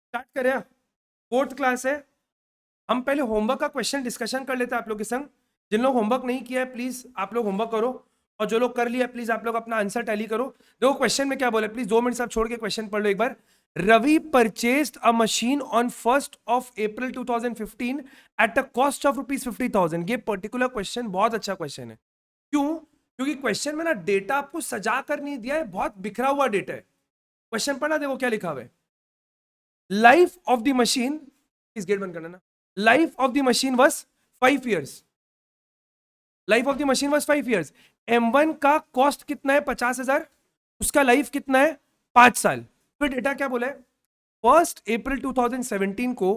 Start करें। Fourth class है। हम पहले होमवर्क का क्वेश्चन डिस्कशन कर लेते हैं आप लोग के संग। जिन लोग होमवर्क नहीं किया है प्लीज आप लोग होमवर्क करो, और जो लोग कर लिया प्लीज आप लोग अपना आंसर टैली करो। देखो क्वेश्चन में क्या बोला, प्लीज 2 मिनट से आप छोड़ के क्वेश्चन पढ़ लो एक बार। Ravi purchased a machine on 1 April 2015 at a cost of ₹50,000। ये पर्टिकुलर क्वेश्चन बहुत अच्छा क्वेश्चन है। क्यों? क्योंकि क्वेश्चन में ना डेटा आपको सजा कर नहीं दिया है, बहुत बिखरा हुआ डेटा है। क्वेश्चन पढ़ना, देखो क्या लिखा हुआ है। लाइफ ऑफ द मशीन, इस गेट बंद करना ना। Life of the machine was 5 years। Life of the machine was 5 years। M1 का कॉस्ट कितना है? 50,000। उसका लाइफ कितना है? 5 साल। फिर डेटा क्या बोला है? 1 अप्रैल 2017 को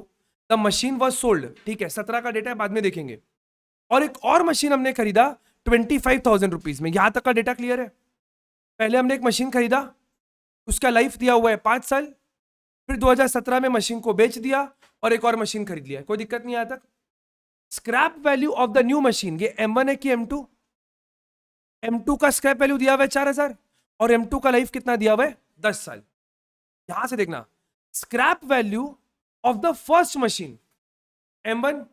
द मशीन वॉज सोल्ड। ठीक है, 17 का डेटा है, बाद में देखेंगे। और एक और मशीन हमने खरीदा 25,000 रुपीज में। यहां तक का डेटा क्लियर है? पहले हमने एक मशीन खरीदा, उसका लाइफ दिया हुआ है 5 साल। फिर 2017 में मशीन को बेच दिया और एक और मशीन खरीद लिया। कोई दिक्कत नहीं आता? Scrap value of the new machine, ये M1 है कि M2? M2 का स्क्रैप वैल्यू दिया हुआ है 4,000 और M2 का लाइफ कितना दिया हुआ है? 10 साल। यहां से देखना, scrap value of the first machine M1,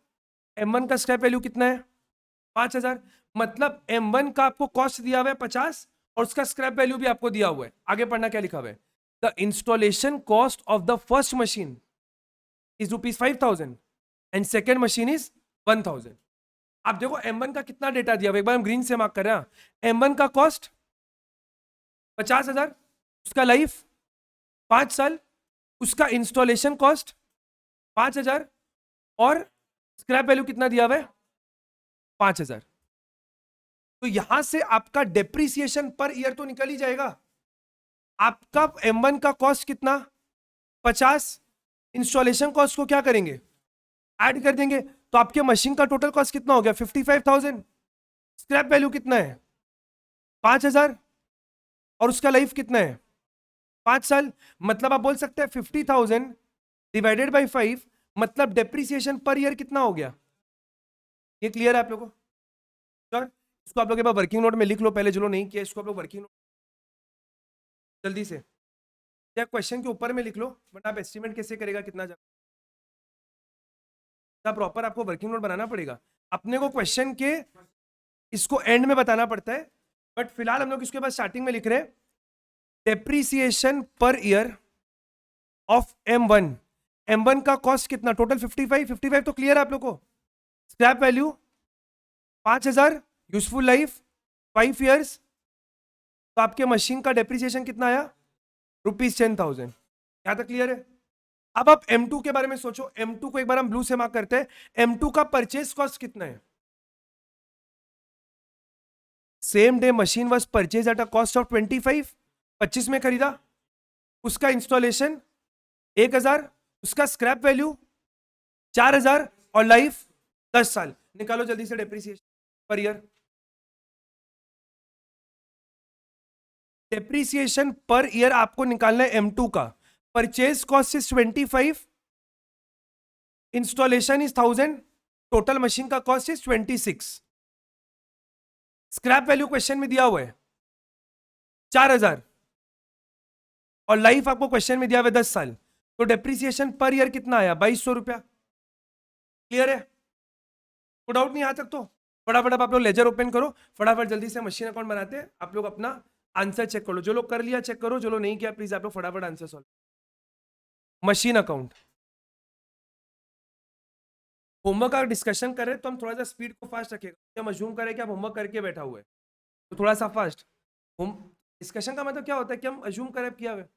M1 का स्क्रैप वैल्यू कितना है? 5,000। मतलब M1 का आपको कॉस्ट दिया हुआ है 50 और उसका स्क्रैप वैल्यू भी आपको दिया हुआ है। आगे पढ़ना क्या लिखा हुआ है? The installation cost of the first machine is ₹5,000 and second machine is 1,000। आप देखो M1 का कितना डेटा दिया हुआ, एक बार हम ग्रीन से मार्क कर रहे हैं। M1 का कॉस्ट 50,000, उसका लाइफ 5 साल, उसका इंस्टॉलेशन कॉस्ट 5,000 और स्क्रैप वैल्यू कितना दिया हुआ है? 5,000। तो यहां से आपका डेप्रिसिएशन पर ईयर तो निकल ही जाएगा। आपका M1 का कॉस्ट कितना? 50। इंस्टॉलेशन कॉस्ट को क्या करेंगे? ऐड कर देंगे। तो आपके मशीन का टोटल कॉस्ट कितना हो गया? 55,000। स्क्रैप वैल्यू कितना है? 5,000 और उसका लाइफ कितना है? 5 साल। मतलब आप बोल सकते हैं 50,000 डिवाइडेड बाई 5, मतलब डेप्रिसिएशन पर ईयर कितना हो गया? ये क्लियर है आप लोगों को? सर इसको आप लोग एक बार वर्किंग नोट में लिख लो, पहले जो लोग नहीं किया इसको आप लोग वर्किंग नोट जल्दी से या क्वेश्चन के ऊपर में लिख लो, बट आप एस्टिमेट कैसे करेगा कितना प्रॉपर आपको वर्किंग नोट बनाना पड़ेगा। अपने को क्वेश्चन के इसको एंड में बताना पड़ता है, बट फिलहाल हम लोग इसके बाद स्टार्टिंग में लिख रहे हैं depreciation per year of M1। M1 का कॉस्ट कितना? टोटल 55 तो क्लियर है आप लोग को? Scrap value 5,000, useful life 5 years। तो आपके मशीन का डेप्रीसिएशन कितना आया? ₹10,000। यहां तक क्लियर है? अब आप M2 के बारे में सोचो। M2 को एक बार हम ब्लू से मार्क करते हैं। M2 का परचेज कॉस्ट कितना है? Same day machine was purchase eight a cost of 25, 25 में खरीदा। उसका इंस्टॉलेशन 1,000, उसका स्क्रैप वैल्यू 4,000 और लाइफ 10 साल। निकालो जल्दी से depreciation per year. Depreciation per year आपको निकालना है M2 का। Purchase cost is 25, installation is 1,000, total machine का cost is 26। Scrap value question में दिया हुआ है 4,000 और लाइफ आपको क्वेश्चन में दिया हुआ है 10 साल। तो डेप्रीसिएशन पर ईयर कितना आया? 2,200 रुपया। क्लियर है? कोई डाउट नहीं यहां तक? तो फटाफट अब आप लोग लेजर ओपन करो, फटाफट जल्दी से मशीन अकाउंट बनाते हैं। आप लोग अपना आंसर चेक कर लो, जो लोग कर लिया चेक करो, जो लोग नहीं किया प्लीज आप लोग फटाफट answer solve. Machine account homework का डिस्कशन करें तो हम थोड़ा सा स्पीड को फास्ट रखेगा। हम अज्यूम करें कि आप होमवर्क करके बैठा हुआ है तो थोड़ा सा फास्ट। होम डिस्कशन का मतलब क्या होता है कि हम अज्यूम करें किया हुआ है।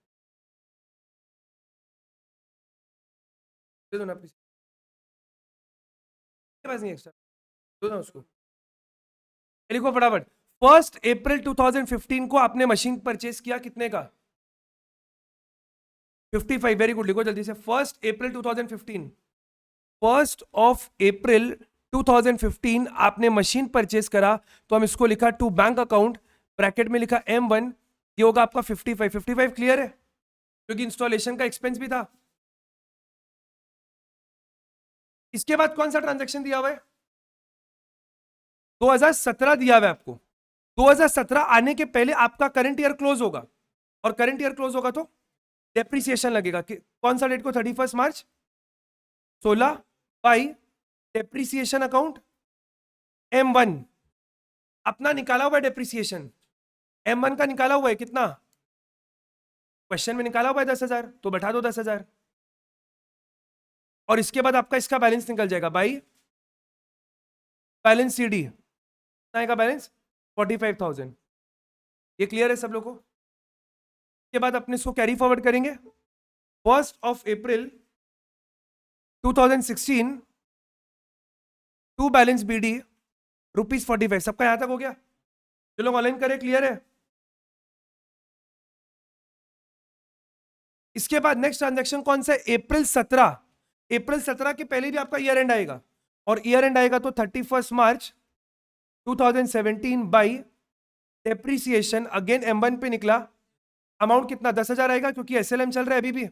दे दो ना प्लीज, पास नहीं एक्स्ट्रा, दो ना उसको। लिखो फटाफट। 1 अप्रैल 2015 को आपने मशीन परचेज किया कितने का? 55। वेरी गुड, लिखो जल्दी से। 1 अप्रैल 2015, 1 आपने मशीन परचेज करा, तो हम इसको लिखा टू बैंक अकाउंट, ब्रैकेट में लिखा M1। ये होगा आपका 55। क्लियर है? क्योंकि इंस्टॉलेशन का एक्सपेंस भी था। इसके बाद कौन सा ट्रांजैक्शन दिया हुआ है? 2017 दिया हुआ है आपको। 2017 आने के पहले आपका करंट ईयर क्लोज होगा, और करंट ईयर क्लोज होगा तो डेप्रिसिएशन लगेगा कौन सा डेट को, 31 मार्च 16 बाई डेप्रिसिएशन अकाउंट M1, अपना निकाला हुआ है डेप्रिसिएशन, M1 का निकाला हुआ है कितना, क्वेश्चन में निकाला हुआ है 10,000, तो बैठा दो 10,000, और इसके बाद आपका इसका बैलेंस निकल जाएगा बाई बैलेंस CD, कितना आएगा बैलेंस 45,000। ये क्लियर है सब लोगों को? के बाद अपने इसको कैरी फॉरवर्ड करेंगे, 1 अप्रैल 2016 टू बैलेंस BD ₹45। सबका यहां तक हो गया? जो लोग ऑनलाइन करें क्लियर है? इसके बाद नेक्स्ट ट्रांजैक्शन कौन सा है, अप्रैल 17 के पहले भी आपका ईयर एंड आएगा, और ईयर एंड आएगा तो 31 मार्च 2017 बाई डेप्रिसिएशन अगेन M1 पे निकला, अमाउंट कितना 10,000 आएगा क्योंकि SLM चल रहा है अभी भी।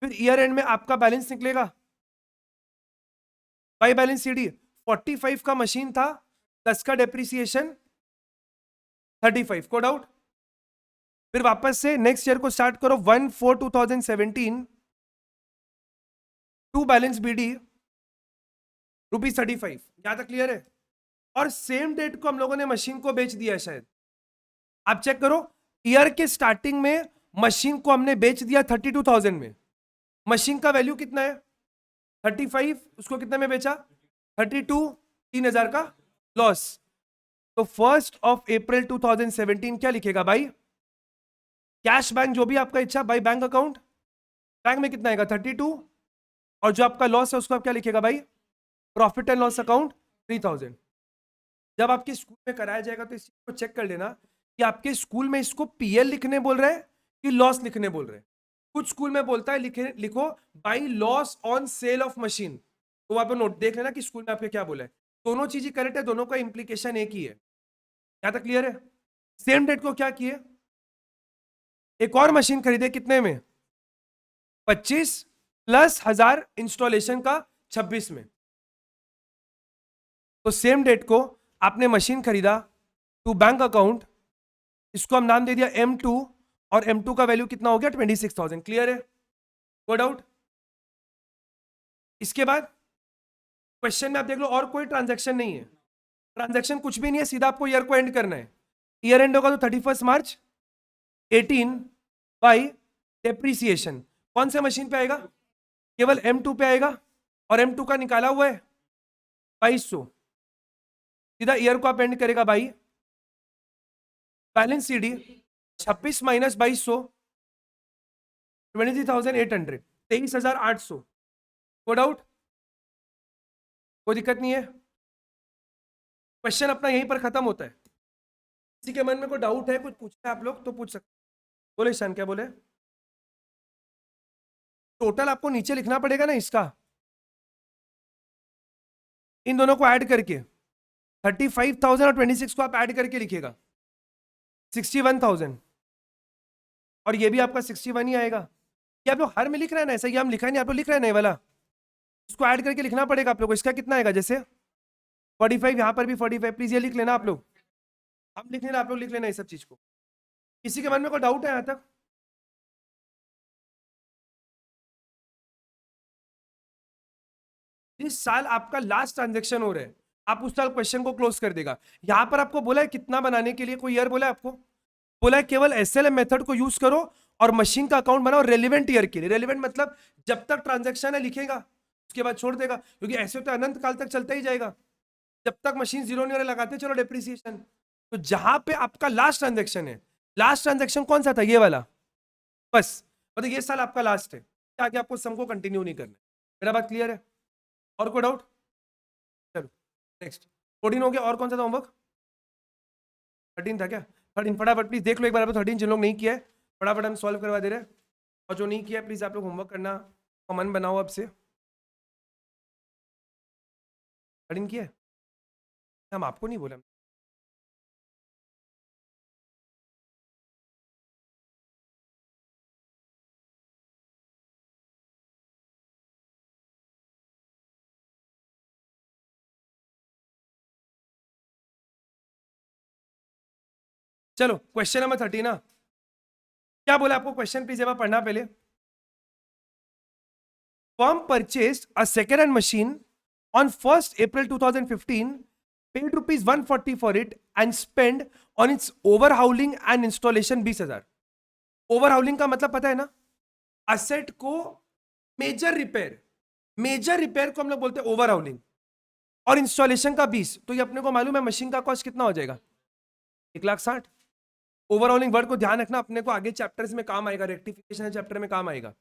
फिर ईयर एंड में आपका बैलेंस निकलेगा बाई बैलेंस CD, 45 का मशीन था, 10 का डेप्रिसिएशन 35, कोड आउट। फिर वापस से नेक्स्ट ईयर को स्टार्ट करो, 1/4/2017 टू बैलेंस BD ₹35। यहां तक क्लियर है? और सेम डेट को हम लोगों ने मशीन को बेच दिया है शायद, आप चेक करो, ईयर के स्टार्टिंग में मशीन को हमने बेच दिया 32,000 में, मशीन का वैल्यू कितना है 35, उसको कितने में बेचा 32, 3,000 का लॉस। तो 1 अप्रैल 2017 क्या लिखेगा भाई, कैश बैंक जो भी आपका इच्छा भाई, बैंक अकाउंट, बैंक में कितना आएगा 32, और जो आपका लॉस है उसको आप क्या लिखेगा भाई, प्रॉफिट एंड लॉस अकाउंट 3,000। जब आपके स्कूल में कराया जाएगा तो इस चीज को चेक कर लेना कि आपके स्कूल में इसको PL लिखने बोल रहे हैं कि लॉस लिखने बोल रहे हैं। कुछ स्कूल में बोलता है लिखो by loss on sale of machine, तो वहां पर नोट देख लेना कि स्कूल में आपके क्या बोला है। दोनों चीजें करेक्ट है, दोनों का इंप्लीकेशन एक ही है। यहां तक क्लियर है? सेम डेट को क्या किए, एक और मशीन खरीदे कितने में 25 प्लस 1,000 इंस्टॉलेशन का 26 में। तो सेम डेट को आपने मशीन खरीदा टू बैंक अकाउंट, इसको हम नाम दे दिया M2, और M2 का वैल्यू कितना हो गया 26,000। क्लियर है? No doubt? इसके बाद क्वेश्चन में आप देख लो और कोई ट्रांजैक्शन नहीं है, ट्रांजैक्शन कुछ भी नहीं है, सीधा आपको ईयर को एंड करना है। ईयर एंड होगा तो 31 मार्च 18 बाई डेप्रिसिएशन, कौन से मशीन पे आएगा, केवल M2 पे आएगा, और M2 का निकाला हुआ है 2200, सीधा ईयर को आप एंड करेगा भाई, balance CD 26 minus 2200 23,800, 23,800। Code out? कोई दिक्कत नहीं है? क्वेश्चन अपना यहीं पर खत्म होता है। किसी के मन में कोई डाउट है, कुछ पूछना है आप लोग तो पूछ सकते। बोले ईशान, क्या बोले? टोटल आपको नीचे लिखना पड़ेगा ना इसका, इन दोनों को ऐड करके 35,000 और 26 को आप ऐड करके लिखिएगा 61,000, और ये भी आपका 61 ही आएगा। ये आप लोग हर में लिख रहे हैं ना, ऐसा, ये हम लिखा नहीं, आप लोग लिख रहे हैं ना ये वाला, इसको ऐड करके लिखना पड़ेगा आप लोग को। इसका कितना आएगा, जैसे 45, यहाँ पर भी 45, प्लीज ये लिख लेना आप लोग, हम लिख लेना, आप लोग लिख लेना इस सब चीज को। किसी के मन में कोई डाउट है यहाँ तक? इस साल आपका लास्ट ट्रांजेक्शन हो रहा है, आप उस साल क्वेश्चन को क्लोज कर देगा। यहां पर आपको बोला है कितना बनाने के लिए, कोई ईयर बोला है आपको? बोला है केवल SLM मेथड को यूज करो और मशीन का अकाउंट बनाओ रेलिवेंट ईयर के लिए। रेलिवेंट मतलब जब तक ट्रांजेक्शन है लिखेगा, उसके बाद छोड़ देगा, क्योंकि ऐसे तो अनंत काल तक चलता ही जाएगा, जब तक मशीन जीरो नहीं हो रहा लगाते चलो डेप्रिसिएशन। तो जहां पे आपका लास्ट ट्रांजेक्शन है, लास्ट ट्रांजेक्शन कौन सा था, ये वाला, बस मतलब ये साल आपका लास्ट है, आगे आपको सम को कंटिन्यू नहीं करना। मेरा बात क्लियर है? और कोई डाउट? चलो नेक्स्ट 14 हो गया, और कौन सा था होमवर्क, 13 था क्या? 13 फटाफट प्लीज देख लो एक बार, 13 जिन लोग नहीं किया है फटाफट हम सॉल्व करवा दे रहे हैं, और जो नहीं किया प्लीज आप लोग होमवर्क करना का मन बनाओ अब से। 13 किया है? हम आपको नहीं बोला। चलो क्वेश्चन नंबर 13 ना, क्या बोला आपको क्वेश्चन, प्लीज एक बार पढ़ना पहले। Firm purchased a second hand machine on 1st April 2015, paid rupees 140 for it and spent on its overhauling and installation 20,000। ओवरहाउलिंग का मतलब पता है ना, असेट को मेजर रिपेयर को हम लोग बोलते हैं ओवरहाउलिंग, और इंस्टॉलेशन का 20। तो ये अपने को मालूम है मशीन का कॉस्ट कितना हो जाएगा, 1,60,000। ओवरऑलिंग वर्ड को ध्यान रखना, अपने को आगे चैप्टर्स में काम आएगा, रेक्टिफिकेशन चैप्टर में काम आएगा।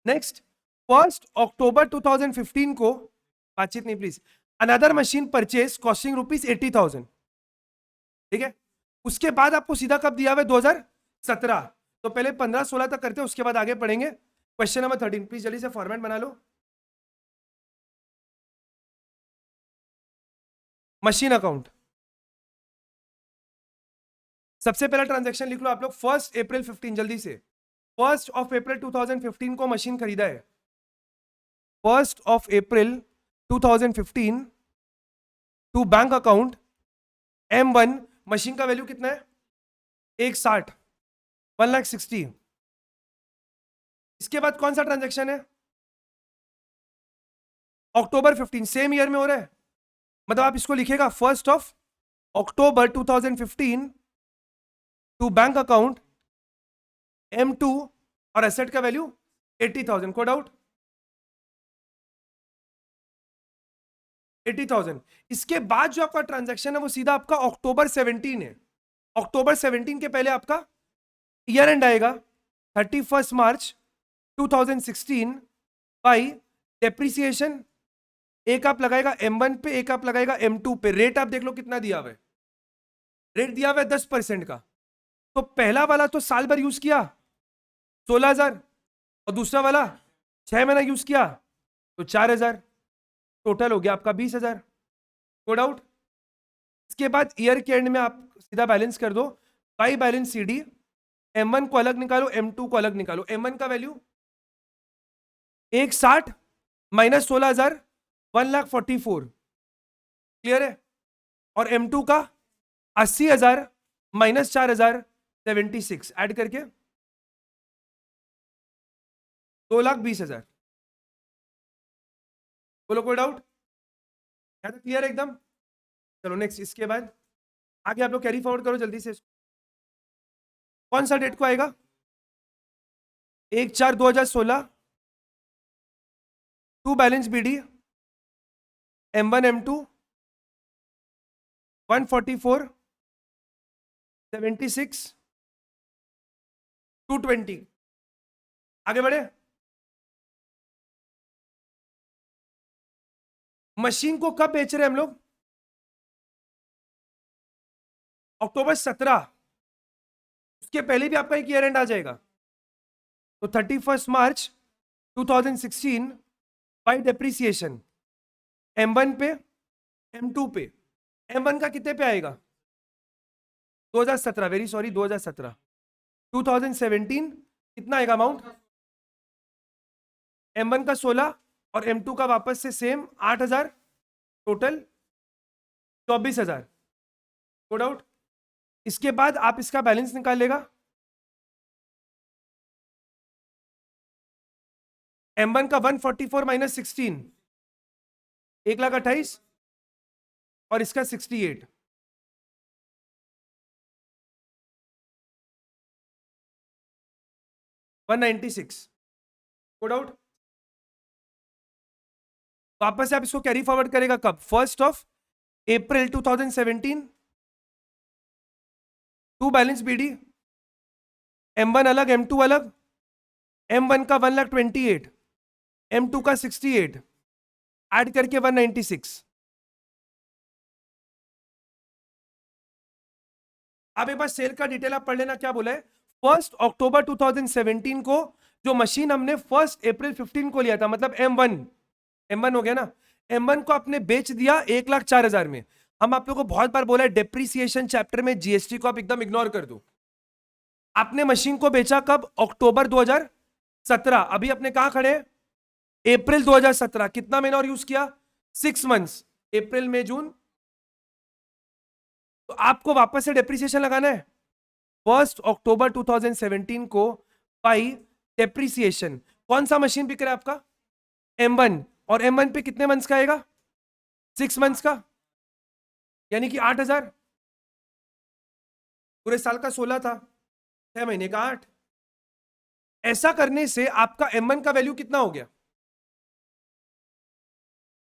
नेक्स्ट, 1st October 2015 को, बातचीत नहीं please, another machine purchase costing ₹80,000। ठीक है, उसके बाद आपको सीधा कब दिया हुआ है, 2017। तो पहले 15-16 तक करते हैं, उसके बाद आगे पढ़ेंगे। क्वेश्चन नंबर 13, प्लीज जल्दी से फॉर्मेट बना लो। मशीन अकाउंट, सबसे पहला ट्रांजैक्शन लिख लो आप लोग, 1st April 15, जल्दी से। 1st of April 2015 को मशीन खरीदा है, 1st of April 2015 to bank account M1। Machine का वैल्यू कितना है, 160, 1,60,000। इसके बाद कौन सा ट्रांजैक्शन है, अक्टूबर 15, सेम ईयर में हो रहा है, मतलब आप इसको लिखेगा 1st of October 2015 to bank account M2, और एसेट का वैल्यू 80,000। Code out 80,000। इसके बाद जो आपका ट्रांजैक्शन है वो सीधा आपका अक्टूबर 17 है। अक्टूबर 17 के पहले आपका ईयर एंड आएगा 31 मार्च 2016 बाई डेप्रिसिएशन। एक आप लगाएगा M1 पे, एक आप लगाएगा M2 पे। रेट आप देख लो कितना दिया हुआ है, रेट दिया हुआ है 10% का। तो पहला वाला तो साल भर यूज किया 16,000, और दूसरा वाला 6 महीना यूज किया तो 4,000, टोटल हो गया आपका 20,000। Code out. इसके बाद ईयर के एंड में आप सीधा बैलेंस कर दो, बाई बैलेंस CD, M1 को अलग निकालो, M2 को अलग निकालो। M1 का वैल्यू 160 माइनस 16,000, 1,44,000, क्लियर है। और M2 का 80,000 माइनस 4,000, 76, ऐड करके 2,20,000। बोलो कोई डाउट, क्या तो क्लियर है एकदम। चलो नेक्स्ट, इसके बाद आगे आप लोग कैरी फॉरवर्ड करो जल्दी से। कौन सा डेट को आएगा, 1/4/2016 to balance BD M1 M2 144 76 220। आगे बढ़े। मशीन को कब बेच रहे हैं हम लोग, अक्टूबर 17। उसके पहले भी आपका एक ईयर एंड आ जाएगा, तो 31 मार्च 2016 बाई डेप्रिसिएशन M1 पे, M2 पे। M1 का कितने पे आएगा, 2017, वेरी सॉरी 2017। 2017 कितना आएगा अमाउंट, M1 का 16 और M2 का वापस से सेम 8,000, टोटल 24,000। Code out. इसके बाद आप इसका बैलेंस निकाल लेगा, M1 का 144 माइनस 16, 1,28,000, और इसका 68, $196। Code out. वापस से आप इसको कैरी फॉरवर्ड करेगा कब, 1st of April 2017 to balance BD M1 अलग M2 अलग। M1 का 1,28,000, M2 का 68, ऐड करके 196। अब एक बार सेल का डिटेल आप पढ़ लेना, क्या बोला है। 1st October 2017 को जो मशीन हमने 1st April 15 को लिया था, मतलब M1 हो गया ना, M1 को आपने बेच दिया 1,04,000 में। हम आप लोगों को बहुत बार बोला है डेप्रिसिएशन चैप्टर में GST को आप एकदम इग्नोर कर दो। आपने मशीन को बेचा कब, अक्टूबर 2017। अभी अपने कहां खड़े, अप्रैल 2017। कितना महीना और यूज किया, 6 मंथ्स, अप्रैल मई जून। तो आपको वापस से डेप्रिसिएशन लगाना है, 1 अक्टूबर 2017 को बाई डेप्रिसिएशन। कौन सा मशीन बिक रहा है आपका? M1, और M1 पे कितने मंथ्स का आएगा? 6 मंथ्स का, यानी कि 8,000। पूरे साल का 16 था, 6 महीने का 8। ऐसा करने से आपका M1 का वैल्यू कितना हो गया?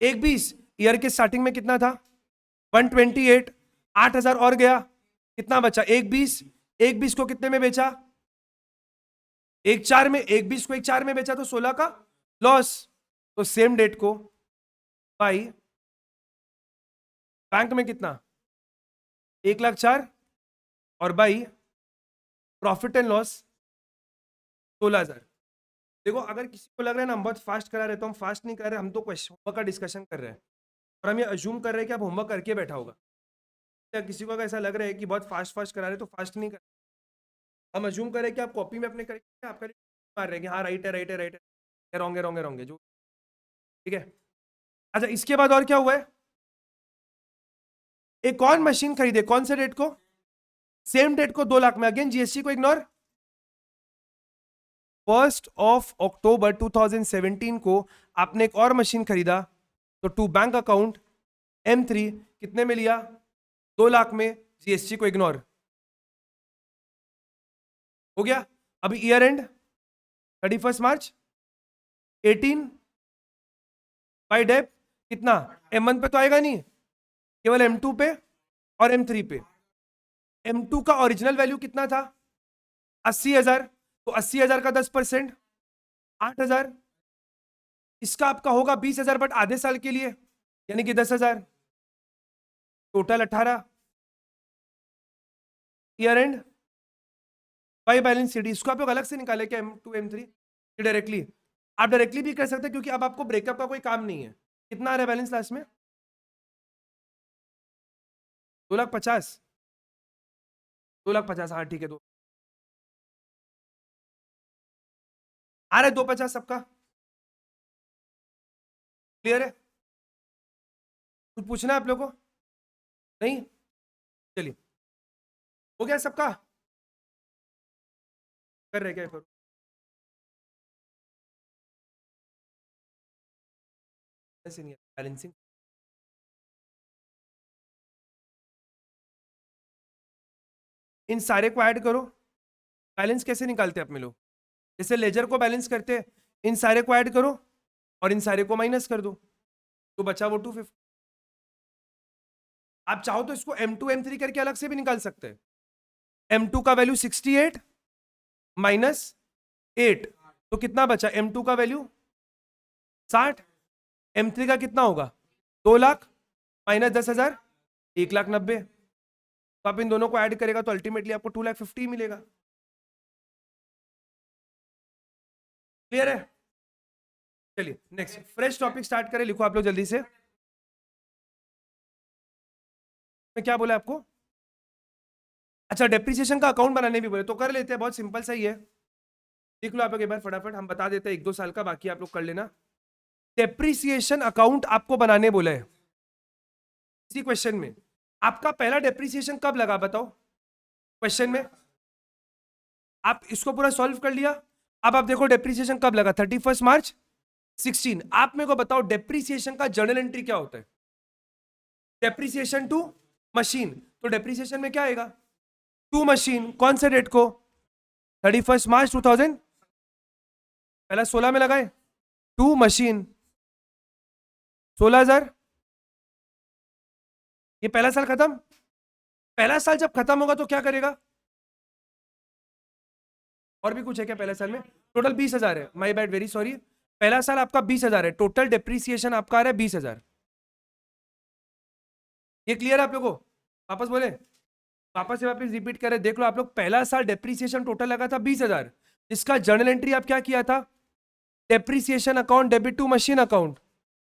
1,20। ईयर के स्टार्टिंग में कितना था? 128। 8,000 और गया, कितना बचा? 1,20। 1,20 को कितने में बेचा? 1,4 में। 1,20 को 1,4 में बेचा तो 16 का लॉस। तो सेम डेट को भाई बैंक में कितना? 1,04,000 और बाई प्रॉफिट एंड लॉस 16,000। देखो, अगर किसी को लग रहा है ना हम बहुत फास्ट करा रहे, तो हम फास्ट नहीं कर रहे, हम तो होमवर्क का डिस्कशन कर रहे हैं और हम ये अज्यूम कर रहे हैं कि आप होमवर्क करके बैठा होगा। या किसी को अगर ऐसा लग रहा है कि बहुत फास्ट फास्ट करा रहे तो फास्ट नहीं कर, हम अज्यूम कर रहे हैं कि आप कॉपी में अपने करके आपका मार रहे हैं कि हाँ राइट है राइट है राइट है, रॉन्ग है रॉन्ग है रॉन्ग है, जो ठीक है। अच्छा, इसके बाद और क्या हुआ है? एक और मशीन खरीदे, कौन से डेट को? सेम डेट को, 2 लाख में। अगेन जीएसटी को इग्नोर। 1 अक्टूबर 2017 को आपने एक और मशीन खरीदा, तो टू बैंक अकाउंट M3 कितने में लिया? 2 लाख में। जीएसटी को इग्नोर। हो गया। अभी year end 31 March 18 by dep कितना? M1 पे तो आएगा नहीं, केवल M2 पे और M3 पे। M2 का ओरिजिनल वैल्यू कितना था? 80,000। तो 80,000 का 10% 8,000। इसका आपका होगा 20,000 बट आधे साल के लिए, यानी कि 10,000। Total 18। Year and by balance sheet. इसको आप लोग अलग से निकाले क्या M2 M3? डायरेक्टली आप डायरेक्टली भी कर सकते हैं, क्योंकि अब आपको ब्रेकअप का कोई काम नहीं है। कितना आ रहा है बैलेंस लास्ट में? 2,50,000। 2,50,000, हाँ ठीक है। दो आ रहा है 2,50,000 सबका। क्लियर है? कुछ पूछना है आप लोगों को? नहीं? चलिए, हो गया सबका? कर रहे क्या फिर? ऐसे नहीं है बैलेंसिंग। इन सारे को ऐड करो। बैलेंस कैसे निकालते हैं अपने लोग? जैसे लेजर को बैलेंस करते हैं, इन सारे को ऐड करो और इन सारे को माइनस कर दो, तो बचा वो 250। आप चाहो तो इसको M2 M3 करके अलग से भी निकाल सकते हैं। M2 का वैल्यू 68 माइनस 8, तो कितना बचा? M2 का वैल्यू 60। M3 का कितना होगा? 2 लाख माइनस 10,000 1,90,000। तो आप इन दोनों को ऐड करेगा तो अल्टीमेटली आपको 2,50,000 मिलेगा। क्लियर है? चलिए नेक्स्ट फ्रेश टॉपिक स्टार्ट करें। लिखो आप लोग जल्दी से। मैं क्या बोला आपको? अच्छा, डेप्रिसिएशन का अकाउंट बनाने भी बोले, तो कर लेते हैं, बहुत सिंपल सा ही है। देख लो आप लोग एक बार फटाफट, हम बता देते हैं 1-2 साल का, बाकी आप लोग कर लेना। डेप्रिसिएशन अकाउंट आपको बनाने बोला है इसी क्वेश्चन में। आपका पहला डेप्रिसिएशन कब लगा बताओ क्वेश्चन में? आप इसको पूरा सॉल्व कर लिया। अब आप देखो डेप्रिसिएशन कब लगा, 31 मार्च 16। आप मेरे को बताओ डेप्रिसिएशन का जर्नल एंट्री क्या होता है? डेप्रिसिएशन टू मशीन, तो डेप्रिसिएशन में क्या आएगा? To machine. कौन से डेट को? 31 मार्च 2000। पहला 16 में लगाए, टू मशीन 16,000। ये पहला साल खत्म। पहला साल जब खत्म होगा तो क्या करेगा? और भी कुछ है क्या पहले साल में? टोटल 20,000 है, माई बैड, वेरी सॉरी। पहला साल आपका 20,000 है, टोटल डेप्रिसिएशन आपका आ रहा है 20,000। ये क्लियर है आप लोगों को? वापस बोले, वापस से वापस रिपीट करें, देख लो आप लोग। पहला साल डेप्रिसिएशन टोटल लगा था 20,000। इसका जर्नल एंट्री आप क्या किया था? Depreciation account debit to machine account.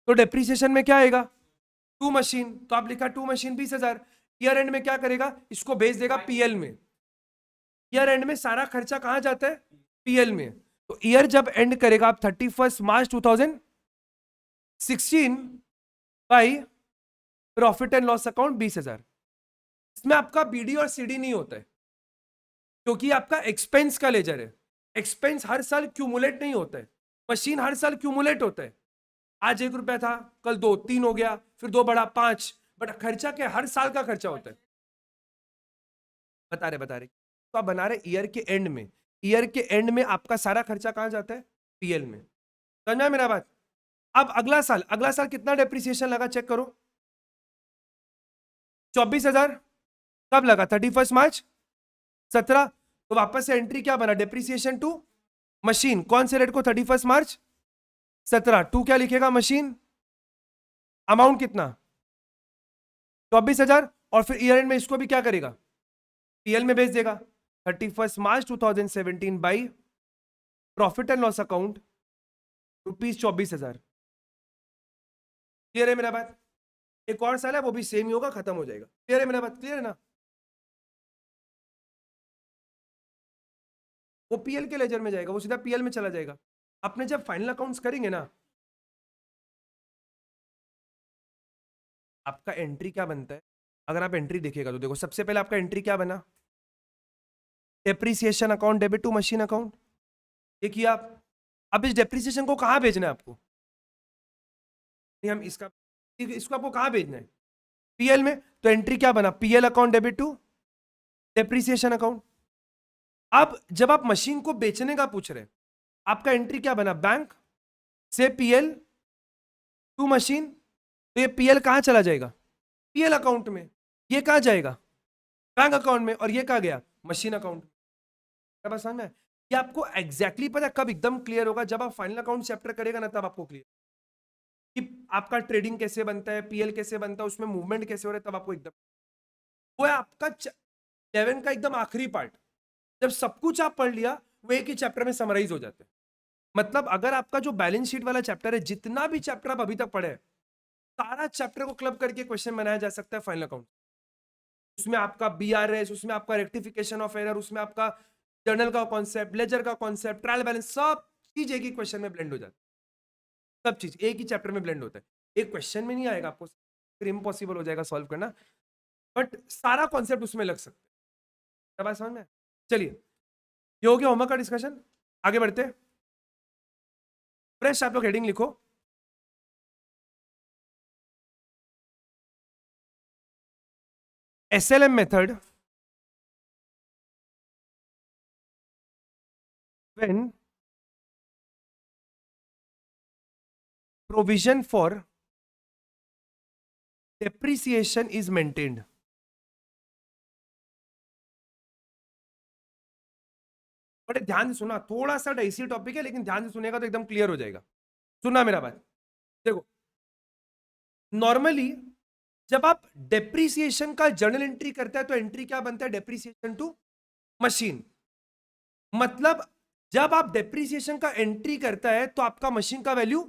तो डेप्रिसिएशन में क्या आएगा? टू मशीन, तो आप लिखा टू मशीन 20,000। ईयर एंड में क्या करेगा? इसको भेज देगा पीएल में। ईयर एंड में सारा खर्चा कहां जाता है? पीएल में। तो ईयर जब एंड करेगा आप 31 मार्च 2016 by profit and loss account 20,000। इसमें आपका बीडी और सीडी नहीं होता है। क्योंकि आपका एक्सपेंस का लेजर है। एक्सपेंस हर साल क्यूमुलेट नहीं होता है, मशीन हर साल क्यूमुलेट होता है। आज 1 रुपया था, कल 2, 3 हो गया, फिर 2 बढ़ा 5, बट खर्चा क्या, हर साल का खर्चा होता है। बता रहे तो आप बना रहे ईयर के एंड में, ईयर के एंड में आपका सारा खर्चा कहां जाता है, पीएल में। समझ में मेरा बात। अब अगला साल कितना डेप्रिसिएशन लगा चेक करो, 24,000। कब लगा, 31 मार्च 17। तो वापस से एंट्री क्या बना, डेप्रिसिएशन टू मशीन, कौन से रेट को, 31 मार्च 17। टू क्या लिखेगा, मशीन, अमाउंट कितना, 24,000। और फिर ईयर एंड में इसको भी क्या करेगा, पीएल में भेज देगा। 31 मार्च 2017 by profit and loss account, ₹24,000। Clear है मेरा बात। एक और साल है वो भी सेम ही होगा, खत्म हो जाएगा। क्लियर है मेरा बात, क्लियर है ना। वो पीएल के लेजर में जाएगा, वो सीधा पीएल में चला जाएगा। अपने जब फाइनल अकाउंट्स करेंगे ना, आपका एंट्री क्या बनता है, अगर आप एंट्री देखेगा तो देखो, सबसे पहले आपका एंट्री क्या बना, depreciation account debit to machine account, ये किया आप। अब इस डेप्रिसिएशन को कहां भेजना है आपको, नहीं हम इसको आपको कहां भेजना है, पीएल में। तो एंट्री क्या बना, PL account debit to depreciation account. अब जब आप मशीन को बेचने का पूछ रहे हैं, आपका एंट्री क्या बना, बैंक से पीएल टू मशीन। तो ये पीएल कहां चला जाएगा, पीएल अकाउंट में। ये कहां जाएगा, बैंक अकाउंट में। और ये कहां गया, मशीन अकाउंट। क्या बात समझ में। ये आपको एग्जैक्टली पता है कब एकदम क्लियर होगा, जब आप फाइनल अकाउंट चैप्टर करेगा ना, तब आपको क्लियर कि आपका ट्रेडिंग कैसे बनता है, पीएल कैसे बनता है, उसमें मूवमेंट कैसे हो रहा है, तब आपको एकदम। वो है आपका 11 का एकदम आखिरी पार्ट। जब सब कुछ आप पढ़ लिया, वो एक ही चैप्टर में समराइज हो जाते हैं। मतलब अगर आपका जो बैलेंस शीट वाला चैप्टर है, जितना भी चैप्टर आप अभी तक पढ़े हैं, सारा चैप्टर को क्लब करके क्वेश्चन बनाया जा सकता है फाइनल अकाउंट। उसमें आपका बीआरएस, उसमें आपका रेक्टिफिकेशन ऑफ एरर, उसमें आपका जर्नल का कॉन्सेप्ट, लेजर का कॉन्सेप्ट, ट्रायल बैलेंस, सब चीज एक ही क्वेश्चन में ब्लेंड हो जाती है। सब चीज एक ही चैप्टर में ब्लेंड होता है। एक क्वेश्चन में नहीं आएगा आपको, फिर इम्पॉसिबल हो जाएगा सॉल्व करना, बट सारा कॉन्सेप्ट उसमें लग सकता है। क्या बात समझ में। चलिए, ये हो गया होमवर्क का डिस्कशन। आगे बढ़ते हैं। फ्रेश आप लोग हेडिंग लिखो, SLM method when provision for depreciation is maintained। बड़े ध्यान से सुना, थोड़ा सा डाइसी टॉपिक है, लेकिन ध्यान से सुनेगा तो एकदम क्लियर हो जाएगा। सुनना मेरा बात, देखो नॉर्मली जब आप डेप्रिसिएशन का जर्नल एंट्री करते हैं, तो एंट्री क्या बनता है, डेप्रिसिएशन टू मशीन। मतलब जब आप डेप्रिसिएशन का एंट्री करता है, तो आपका मशीन का वैल्यू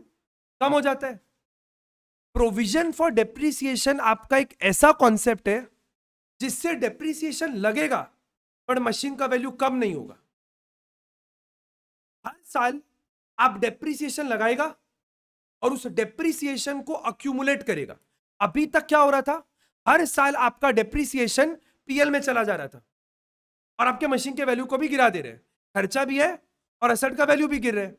कम हो जाता है। प्रोविजन फॉर डेप्रिसिएशन आपका एक ऐसा कॉन्सेप्ट है जिससे डेप्रिसिएशन लगेगा, पर मशीन का वैल्यू कम नहीं होगा। हर साल आप डेप्रिसिएशन लगाएगा और उस डेप्रिसिएशन को अक्यूमुलेट करेगा। अभी तक क्या हो रहा था, हर साल आपका डेप्रिसिएशन पीएल में चला जा रहा था और आपके मशीन के वैल्यू को भी गिरा दे रहे हैं। खर्चा भी है और एसेट का वैल्यू भी गिर रहा है।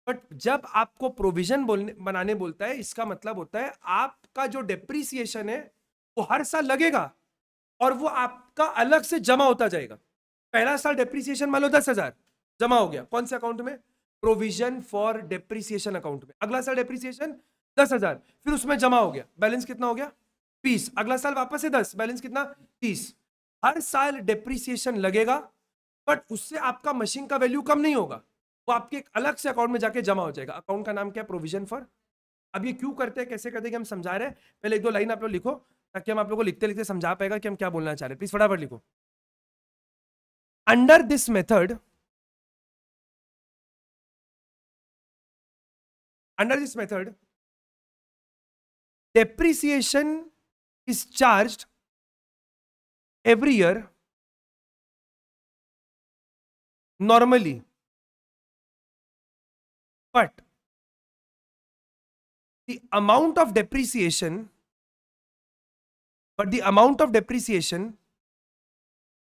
बट जब आपको प्रोविजन बनाने बोलता है, इसका मतलब होता है आपका जो डेप्रिसिएशन है वो हर साल लगेगा और वो आपका अलग से जमा होता जाएगा। पहला साल डेप्रिसिएशन मान लो 10,000 जमा हो गया, कौन से अकाउंट में, प्रोविजन फॉर डेप्रिसिएशन अकाउंट में। अगला साल डेप्रिसिएशन 10,000, फिर उसमें जमा हो गया, बैलेंस कितना हो गया, 20। अगला साल वापस से 10, बैलेंस कितना, 30। हर साल डेप्रिसिएशन लगेगा, बट उससे आपका मशीन का वैल्यू कम नहीं होगा, वो आपके एक अलग से अकाउंट में जाके जमा हो जाएगा। अकाउंट का नाम क्या है, प्रोविजन फॉर। अब ये क्यों करते हैं, कैसे करते हैं, कि हम समझा रहे हैं। पहले एक दो लाइन आप लोग लिखो, ताकि हम आप लोगों को लिखते लिखते समझा पाएगा कि हम क्या बोलना चाह रहे हैं। प्लीज फटाफट लिखो। Under this method, depreciation is charged every year normally, but the amount of depreciation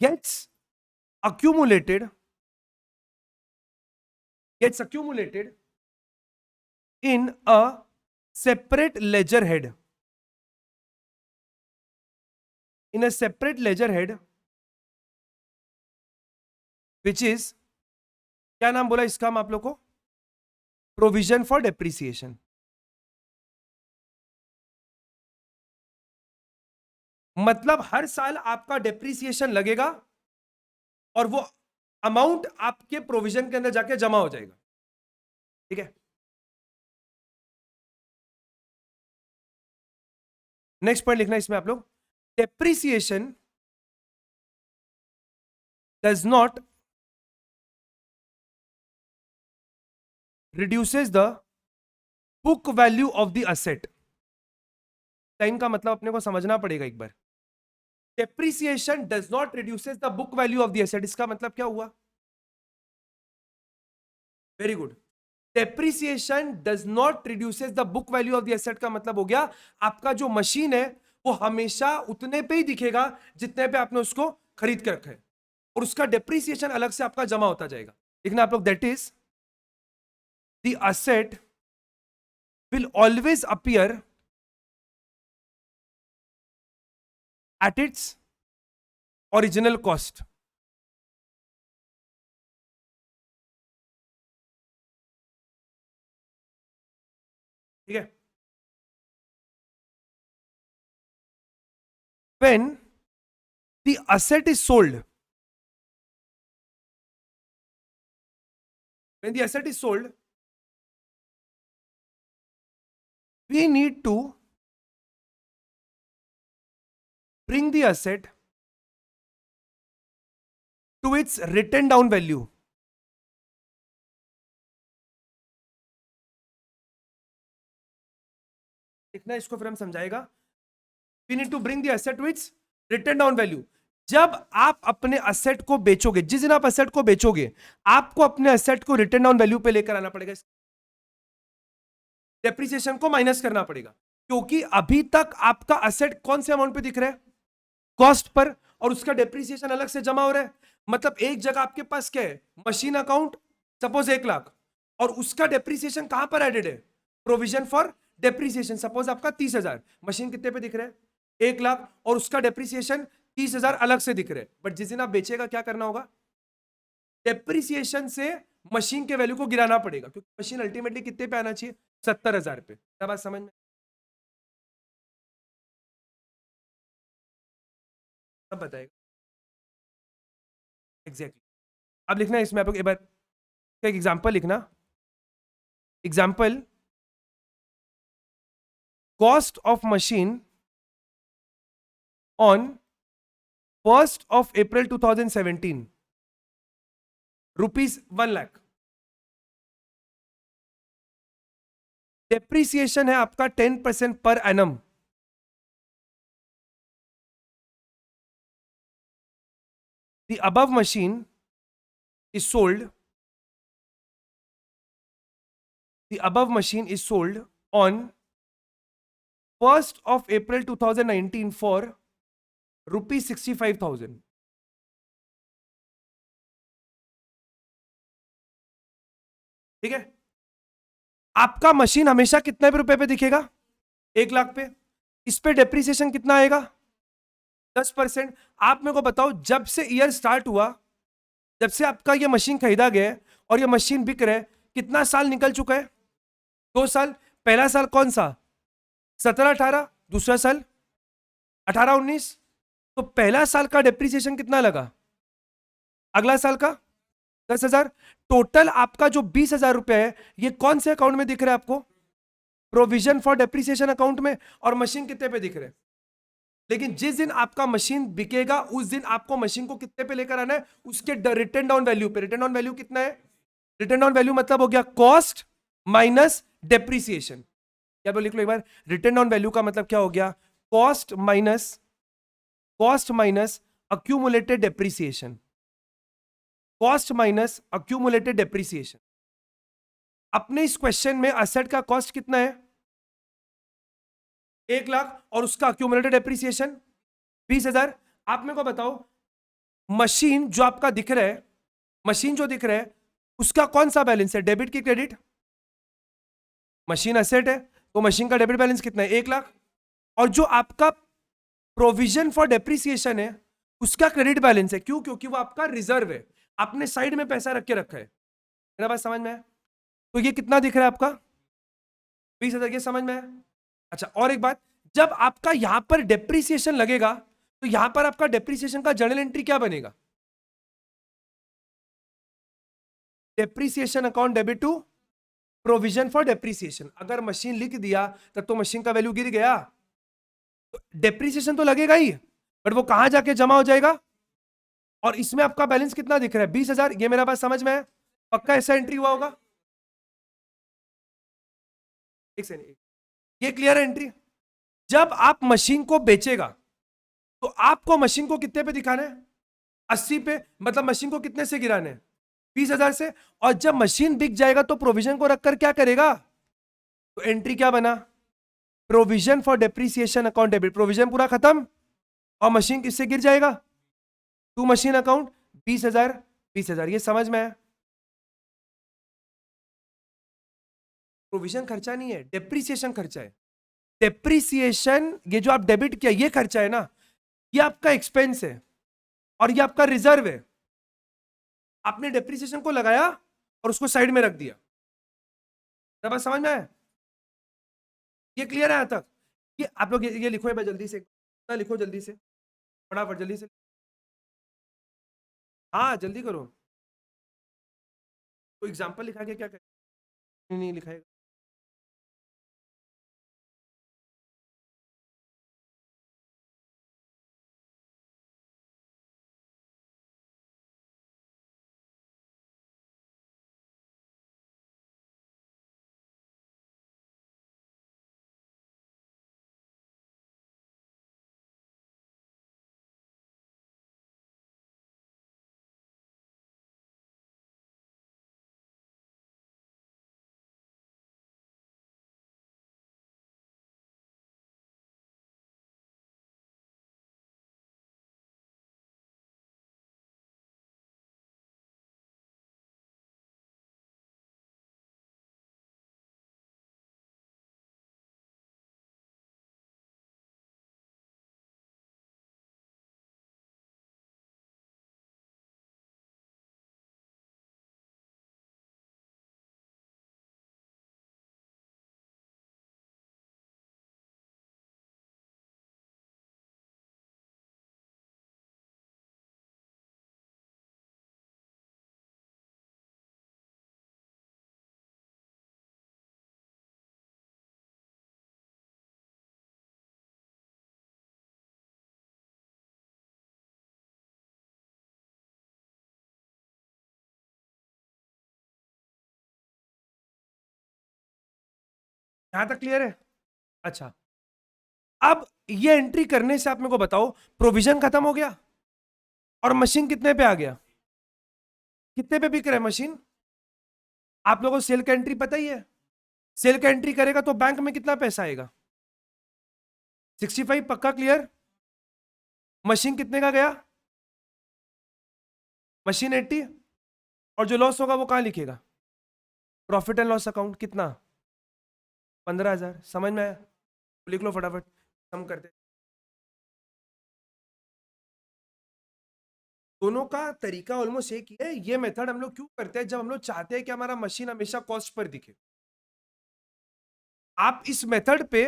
gets accumulated gets accumulated in a separate ledger head. In a separate ledger head, which is, क्या नाम बोला इसका हम आप लोग को? Provision for depreciation. मतलब हर साल आपका डेप्रिसिएशन लगेगा और वो अमाउंट आपके प्रोविजन के अंदर जाके जमा हो जाएगा. ठीक है. नेक्स्ट पॉइंट लिखना इसमें आप लोग, depreciation does not reduces the book value of the asset. Time का मतलब अपने को समझना पड़ेगा एक बार. Depreciation does not reduces the book value of the asset. इसका मतलब क्या हुआ? Very good. Depreciation does not reduces the book value of the asset का मतलब हो गया आपका जो मशीन है वो हमेशा उतने पे ही दिखेगा जितने पे आपने उसको खरीद के रखा है और उसका डेप्रिसिएशन अलग से आपका जमा होता जाएगा. लिखना आप लोग, that is the asset will always appear at its original cost. ठीक है. When the asset is sold, when the asset is sold, we need to bring the asset to its written down value. देखना इसको फिर हम समझाएगा. We need to bring the asset to its written down value. जब आप अपने asset को बेचोगे, जिस दिन आप असेट को बेचोगे, आपको अपने असेट को रिटर्न डाउन वैल्यू पे लेकर आना पड़ेगा. डेप्रिसिएशन को माइनस करना पड़ेगा क्योंकि अभी तक आपका असेट कौन से अमाउंट पे दिख रहा है? कॉस्ट पर, और उसका डेप्रिसिएशन अलग से जमा हो रहा है. मतलब एक जगह आपके पास क्या है? मशीन अकाउंट सपोज 1 लाख और उसका डेप्रिसिएशन कहां पर एडेड है? Provision for depreciation. सपोज आपका 30,000, मशीन कितने पे दिख रहा है? 1 लाख और उसका डेप्रिसिएशन 30,000 अलग से दिख रहे हैं. बट जिस दिन आप बेचेगा क्या करना होगा? डेप्रिसिएशन से मशीन के वैल्यू को गिराना पड़ेगा क्योंकि मशीन अल्टीमेटली कितने पे आना चाहिए? 70,000 पे. क्या बात समझ में? सब बताएगा एग्जैक्टली. अब लिखना है इसमें आप लोग एक बार एक एग्जांपल लिखना. Example, cost of machine on 1st of April 2017 rupees 1 lakh. Depreciation है आपका 10% per annum. The above machine is sold. The above machine is sold on 1st of April 2019 for rupees 65,000. ठीक है. आपका मशीन हमेशा कितने पे रुपए पे दिखेगा? 1 लाख पे. इस पे डेप्रिसिएशन कितना आएगा? 10%. आप मेरे को बताओ, जब से ईयर स्टार्ट हुआ, जब से आपका ये मशीन खरीदा गया है और ये मशीन बिक रहा है, कितना साल निकल चुका है? 2 साल. पहला साल कौन सा? 17-18. दूसरा साल 18-19. तो पहला साल का डेप्रिसिएशन कितना लगा? अगला साल का 10,000. टोटल आपका जो 20,000 रुपए है ये कौन से अकाउंट में दिख रहा है आपको? प्रोविजन फॉर डेप्रिसिएशन अकाउंट में. और मशीन कितने पे दिख रहे हैं? लेकिन जिस दिन आपका मशीन बिकेगा उस दिन आपको मशीन को कितने पे लेकर आना है? उसके रिटर्न डाउन वैल्यू पे. रिटर्न डाउन वैल्यू कितना है? रिटर्न डाउन वैल्यू मतलब हो गया कॉस्ट माइनस डेप्रिसिएशन. क्या बोल लिख लो एक बार. रिटर्न डाउन वैल्यू का मतलब क्या हो गया? Cost minus accumulated depreciation. Cost minus accumulated depreciation. अपने इस क्वेश्चन में असेट का कॉस्ट कितना है? 1 लाख और उसका अक्यूमुलेटेड डेप्रिसिएशन 20,000. आप मेरे को बताओ मशीन जो आपका दिख रहा है, मशीन जो दिख रहा है उसका कौन सा बैलेंस है, डेबिट की क्रेडिट? मशीन असेट है तो मशीन का डेबिट बैलेंस कितना है, 1 लाख। और जो आपका प्रोविजन फॉर डेप्रिसिएशन है उसका क्रेडिट बैलेंस है, क्यों? क्योंकि वो आपका रिजर्व है, आपने साइड में पैसा रख के रखा है। मेरा बात समझ में है? तो ये कितना दिख रहा है आपका, 20,000, ये समझ में है? अच्छा, और एक बात, जब आपका यहां पर डेप्रिसिएशन लगेगा तो यहां पर आपका डेप्रिसिएशन का जर्नल एंट्री क्या बनेगा, depreciation account debit to provision for depreciation. अगर मशीन लिख दिया तब तो मशीन का वैल्यू गिर गया, तो डेप्रिसिएशन तो लगेगा ही, बट वो कहां जाके जमा हो जाएगा? और इसमें आपका बैलेंस कितना दिख रहा है, 20,000। ये मेरा बात समझ में है? पक्का ऐसा एंट्री हुआ होगा? एक सेकंड, ये क्लियर है एंट्री? जब आप मशीन को बेचेगा तो आपको मशीन को कितने पे दिखाना है, 80 पे, मतलब मशीन को कितने से गिराना है, 20,000 से। और जब मशीन बिक जाएगा तो प्रोविजन को रखकर क्या करेगा, तो एंट्री क्या बना, provision for depreciation account debit, provision पूरा खत्म और मशीन किससे गिर जाएगा, टू मशीन अकाउंट, 20,000 20,000। ये समझ में है? प्रोविजन खर्चा नहीं है, डेप्रिसिएशन खर्चा है। डेप्रिसिएशन, ये जो आप डेबिट किया ये खर्चा है ना, ये आपका एक्सपेंस है और ये आपका रिजर्व है। आपने डेप्रिसिएशन को लगाया और उसको साइड में रख दिया। क्या बात समझ में है? ये क्लियर है यहां तक? ये आप लोग ये लिखो है, जल्दी से लिखो, जल्दी से, फटाफट जल्दी से। हाँ जल्दी करो, तो एग्जाम्पल लिखा के क्या करें, नहीं लिखाएगा। यहां तक क्लियर है? अच्छा, अब ये एंट्री करने से आप मेरे को बताओ, प्रोविजन खत्म हो गया और मशीन कितने पे आ गया, कितने पे बिक रहा है मशीन? आप लोगों को सेल का एंट्री पता ही है, सेल का एंट्री करेगा तो बैंक में कितना पैसा आएगा, 65। पक्का क्लियर? मशीन कितने का गया, मशीन 80, और जो लॉस होगा वो कहां लिखेगा, प्रॉफिट एंड लॉस अकाउंट, कितना, 15,000। समझ में आया? लिख लो फटाफट, हम करते हैं। दोनों का तरीका ऑलमोस्ट एक ही है। ये मेथड हम लोग क्यों करते हैं, जब हम लोग चाहते हैं कि हमारा मशीन हमेशा कॉस्ट पर दिखे। आप इस मेथड पे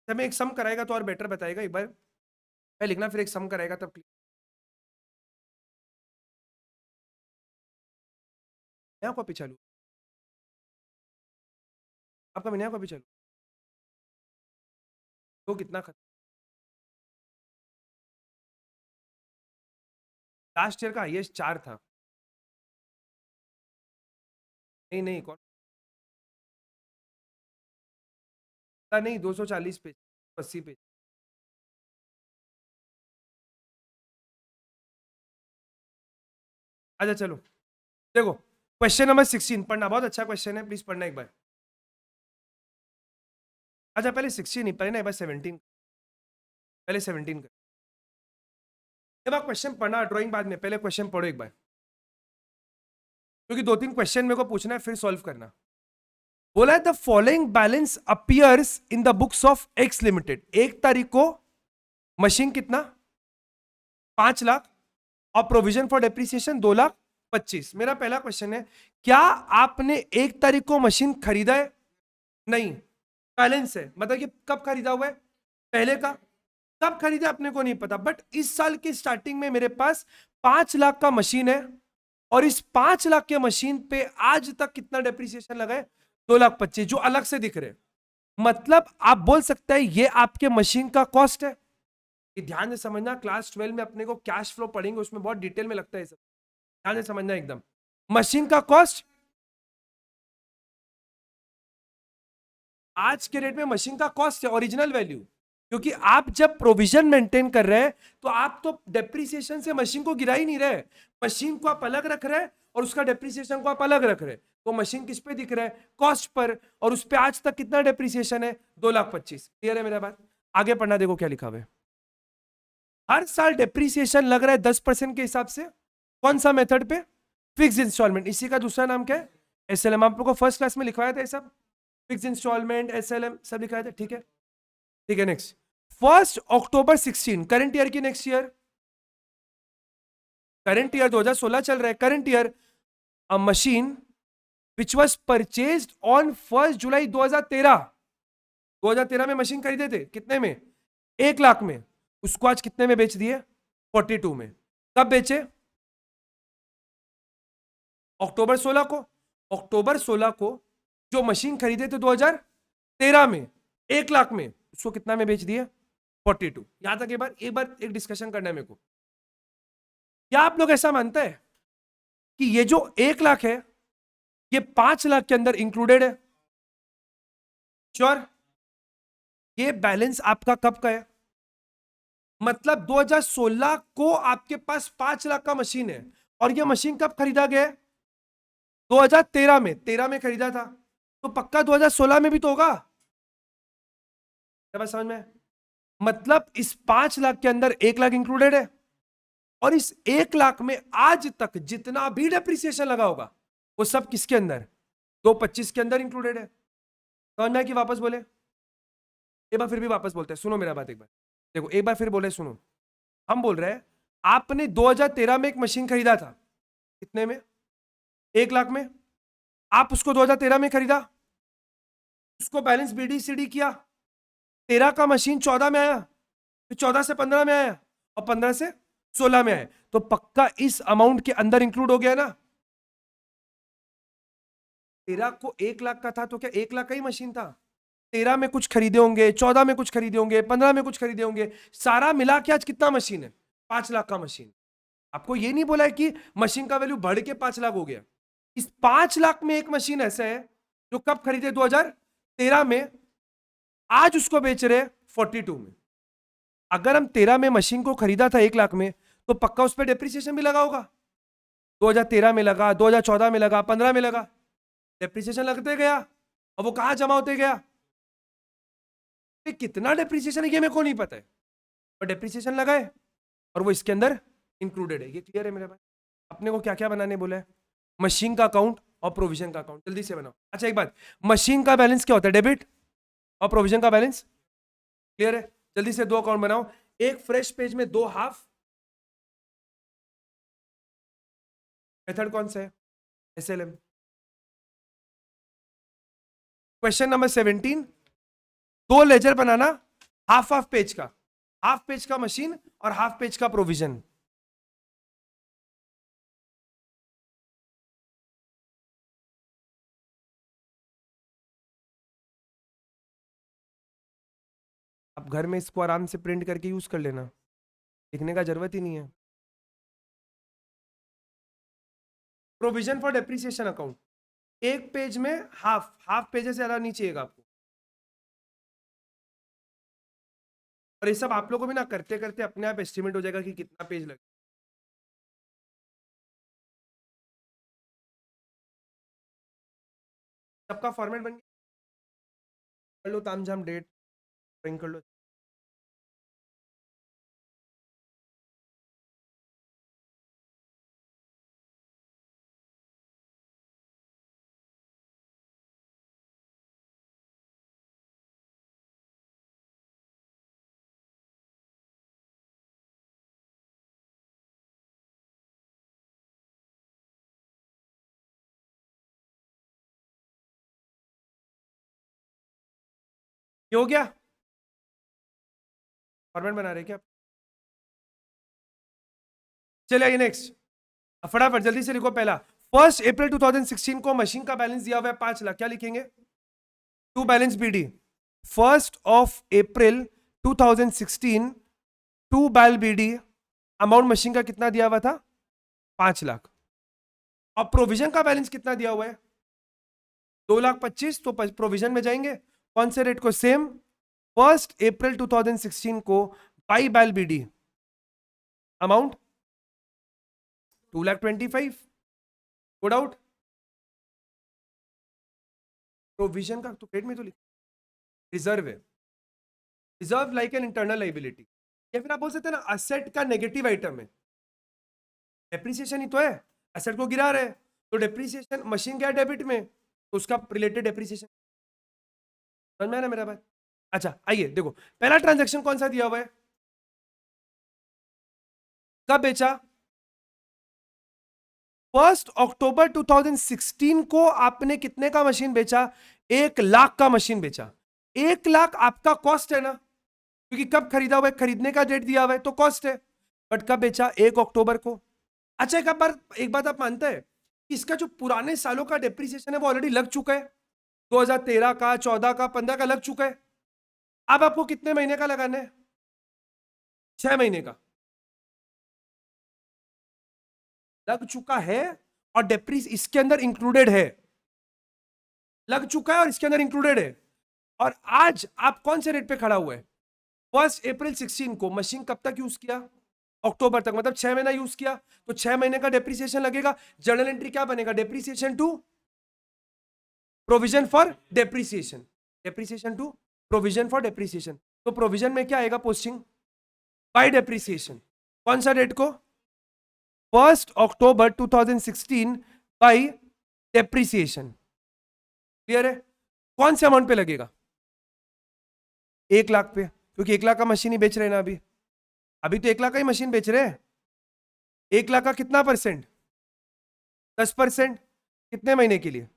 हमें एक सम कराएगा तो और बेटर बताएगा, एक बार मैं लिखना, फिर एक सम कराएगा तब clear। नया कॉपी चालू, आपका मैं नया कॉपी चालू, तो कितना खत्म, लास्ट ईयर का हाईएस्ट 4 था। नहीं नहीं, कौन था, नहीं 240 पेज, 80 पेज। अच्छा चलो, देखो क्वेश्चन नंबर 16 पढ़ना, बहुत अच्छा क्वेश्चन है, प्लीज पढ़ना एक बार। अच्छा पहले 16 नहीं, पहले ना एक बार 17, पहले 17 कर। जब आप क्वेश्चन पढ़ना, ड्राइंग बाद में, पहले क्वेश्चन पढ़ो एक बार, क्योंकि 2-3 क्वेश्चन मेरे को पूछना है फिर सॉल्व करना। बोला है the following balance appears in the books of x limited. 1 तारीख को मशीन कितना, 5 लाख, और प्रोविजन फॉर डेप्रिसिएशन 2,25,000। मेरा पहला क्वेश्चन है, क्या आपने 1 तारीख को मशीन खरीदा है? नहीं, बैलेंस है, मतलब कि कब खरीदा हुआ है, पहले का। कब खरीदा अपने को नहीं पता, बट इस साल की स्टार्टिंग में मेरे पास 5 लाख का मशीन है, और इस 5 लाख के मशीन पे आज तक कितना डेप्रिसिएशन लगा है, 2,25,000, जो अलग से दिख रहे हैं। मतलब आप बोल सकते हैं ये आपके मशीन का कॉस्ट है। ये ध्यान से समझना, क्लास 12 में अपने को कैश फ्लो पढ़ेंगे, उसमें बहुत डिटेल में लगता है सब, ध्यान से समझना एकदम। मशीन का कॉस्ट आज के रेट में मशीन का कॉस्ट है, ओरिजिनल वैल्यू। क्योंकि आप जब प्रोविजन मेंटेन कर रहे हैं तो आप तो डेप्रिसिएशन से मशीन को गिरा ही नहीं रहे, मशीन को आप अलग रख रहे हैं और उसका डेप्रिसिएशन को आप अलग रख रहे हैं। तो मशीन किस पे दिख रहा है, कॉस्ट पर, और उस पे आज तक कितना डेप्रिसिएशन है, 2,25,000। क्लियर है मेरा बात? आगे पढ़ना, देखो क्या लिखा हुआ है। हर साल डेप्रिसिएशन लग रहा है 10% के हिसाब से। कौन सा मेथड पे, फिक्स इंस्टॉलमेंट। इसी का दूसरा नाम क्या है, एसएलएम। आप लोग को फर्स्ट क्लास में लिखवाया था ये सब, फिक्स इंस्टॉलमेंट, एसएलएम सब लिखाया था, ठीक है। ठीक है, नेक्स्ट 1 अक्टूबर 16, करंट ईयर की, नेक्स्ट ईयर, करंट ईयर 2016 चल रहा है। Current year, a machine which was purchased on 1 जुलाई 2013। 2013 में मशीन खरीदे थे, कितने में, 1 लाख में। उसको आज कितने में बेच दिए, 42 में। कब बेचे, अक्टूबर 16 को। अक्टूबर 16 को जो मशीन खरीदे थे 2013 में 1 लाख में, उसको कितना में बेच दिए, 42। यहां तक एक बार डिस्कशन करना है मेरे को। क्या आप लोग ऐसा मानते हैं कि ये जो 1 लाख है ये 5 लाख के अंदर इंक्लूडेड है? श्योर? ये बैलेंस आपका कब का है, मतलब 2016 को आपके पास 5 लाख का मशीन है, और ये मशीन कब खरीदा गया है, 2013 में, 13 में खरीदा था, तो पक्का 2016 में भी तो होगा। क्या बात समझ में? मतलब इस 5 लाख के अंदर 1 लाख इंक्लूडेड है, और इस 1 लाख में आज तक जितना भी डेप्रिसिएशन लगा होगा वो सब किसके अंदर, 225 के अंदर इंक्लूडेड है। समझ में कि वापस बोले, एक बार फिर भी वापस बोलते हैं, सुनो मेरा बात एक बार, देखो एक बार फिर बोले, सुनो। हम बोल रहे हैं आपने 2013 में एक मशीन खरीदा था, कितने में, 1 लाख में। आप उसको 2013 में खरीदा, उसको बैलेंस बीडी सीडी किया, 13 का मशीन 14 में आया, फिर 14 से 15 में आया, और 15 से 16 में आया, तो पक्का इस अमाउंट के अंदर इंक्लूड हो गया ना। 13 को 1 लाख का था तो क्या 1 लाख का ही मशीन था, 13 में कुछ खरीदे होंगे, 14 में कुछ खरीदे होंगे, 15 में कुछ खरीदे होंगे, सारा मिला के आज कितना मशीन है, 5 लाख का मशीन। आपको ये नहीं बोला है कि मशीन का वैल्यू बढ़ के 5 लाख हो गया। इस 5 लाख में एक मशीन ऐसा है जो कब खरीदे, 2013 में, आज उसको बेच रहे 42 में। अगर हम 13 में मशीन को खरीदा था 1 लाख में, तो पक्का उस पर डेप्रिसिएशन भी लगा होगा, 2013 में लगा, 2014 में लगा, 15 में लगा, डेप्रिसिएशन लगते गया, और वो कहां जमा होते गया। कितना डेप्रिसिएशन है ये मेरे को नहीं पता है, और डेप्रिसिएशन लगा है, और वो इसके अंदर इंक्लूडेड है। ये क्लियर है मेरे पास? अपने को क्या क्या बनाने बोला है, मशीन का अकाउंट और प्रोविजन का अकाउंट, जल्दी से बनाओ। अच्छा एक बात, मशीन का बैलेंस क्या होता है, डेबिट, और प्रोविजन का बैलेंस, क्लियर है? जल्दी से 2 अकाउंट बनाओ, एक फ्रेश पेज में 2 हाफ। मेथड कौन सा है, एसएलएम। क्वेश्चन नंबर 17, 2 लेजर बनाना, हाफ हाफ पेज का, हाफ पेज का मशीन और हाफ पेज का प्रोविजन। अब घर में इसको आराम से प्रिंट करके यूज कर लेना, लिखने का जरूरत ही नहीं है। प्रोविजन फॉर डेप्रिसिएशन अकाउंट, एक पेज में हाफ हाफ पेज से ज्यादा नहीं चाहिएगा आपको। और ये सब आप लोगों को भी ना करते करते अपने आप एस्टिमेट हो जाएगा कि कितना पेज लगे। सबका फॉर्मेट बन गया, कर लो ताम झाम डेट, कर लो। ये हो गया, फॉर्मेट बना रहे क्या? चलिए नेक्स्ट, फटाफट जल्दी से लिखो। पहला, 1 अप्रैल 2016 को मशीन का बैलेंस दिया हुआ है 5 लाख, क्या लिखेंगे? To balance BD, 1 April 2016 to bal BD, amount machine का कितना दिया हुआ था? 5 लाख। अब प्रोविजन का बैलेंस कितना दिया हुआ है? 2,25,000, तो प्रोविजन में जाएंगे, कौन से रेट को? सेम, 1 अप्रैल 2016 को by bal BD, amount 2,25,000, good out. Provision का तो क्रेडिट में तो लिखा, रिजर्व है, reserve like an internal liability, या फिर आप बोल सकते हैं ना असेट का नेगेटिव आइटम है। डेप्रिसिएशन ही तो है, असेट को गिरा रहे, तो डेप्रिसिएशन, मशीन गया डेबिट में, तो उसका रिलेटेड डेप्रिसिएशन। समझ में आया ना मेरा बात? अच्छा आइए देखो, पहला ट्रांजैक्शन कौन सा दिया हुआ है? कब बेचा? 1 अक्टूबर 2016 को आपने कितने का मशीन बेचा? 1 लाख का मशीन बेचा। 1 लाख आपका कॉस्ट है ना, क्योंकि कब खरीदा हुआ है, खरीदने का डेट दिया हुआ है तो कॉस्ट है, बट कब बेचा? 1 अक्टूबर को। अच्छा एक बात आप मानते हैं कि इसका जो पुराने सालों का डेप्रिसिएशन है वो ऑलरेडी लग चुका है, 2013 का, 14 का, 15 का लग चुका है। अब आपको कितने महीने का लगाना है? 6 महीने का लग चुका है, और डेप्रिस इसके अंदर इंक्लूडेड है, लग चुका है और इसके अंदर इंक्लूडेड है। और आज आप कौन से रेट पे खड़ा हुआ है? 1 अप्रैल 16 को मशीन कब तक यूज किया? अक्टूबर तक, मतलब 6 महीना यूज किया, तो 6 महीने का डेप्रिसिएशन लगेगा। जर्नल एंट्री क्या बनेगा? Depreciation to provision for depreciation, depreciation to provision for depreciation. तो प्रोविजन में क्या आएगा? पोस्टिंग बाय डेप्रिसिएशन, कौन सा डेट को? 1 अक्टूबर 2016 बाई डेप्रिसिएशन। क्लियर है? कौन से अमाउंट पे लगेगा? 1 लाख पे, क्योंकि 1 लाख का मशीन ही बेच रहे हैं ना अभी, अभी तो 1 लाख का ही मशीन बेच रहे हैं। 1 लाख का कितना परसेंट? 10%। कितने महीने के लिए?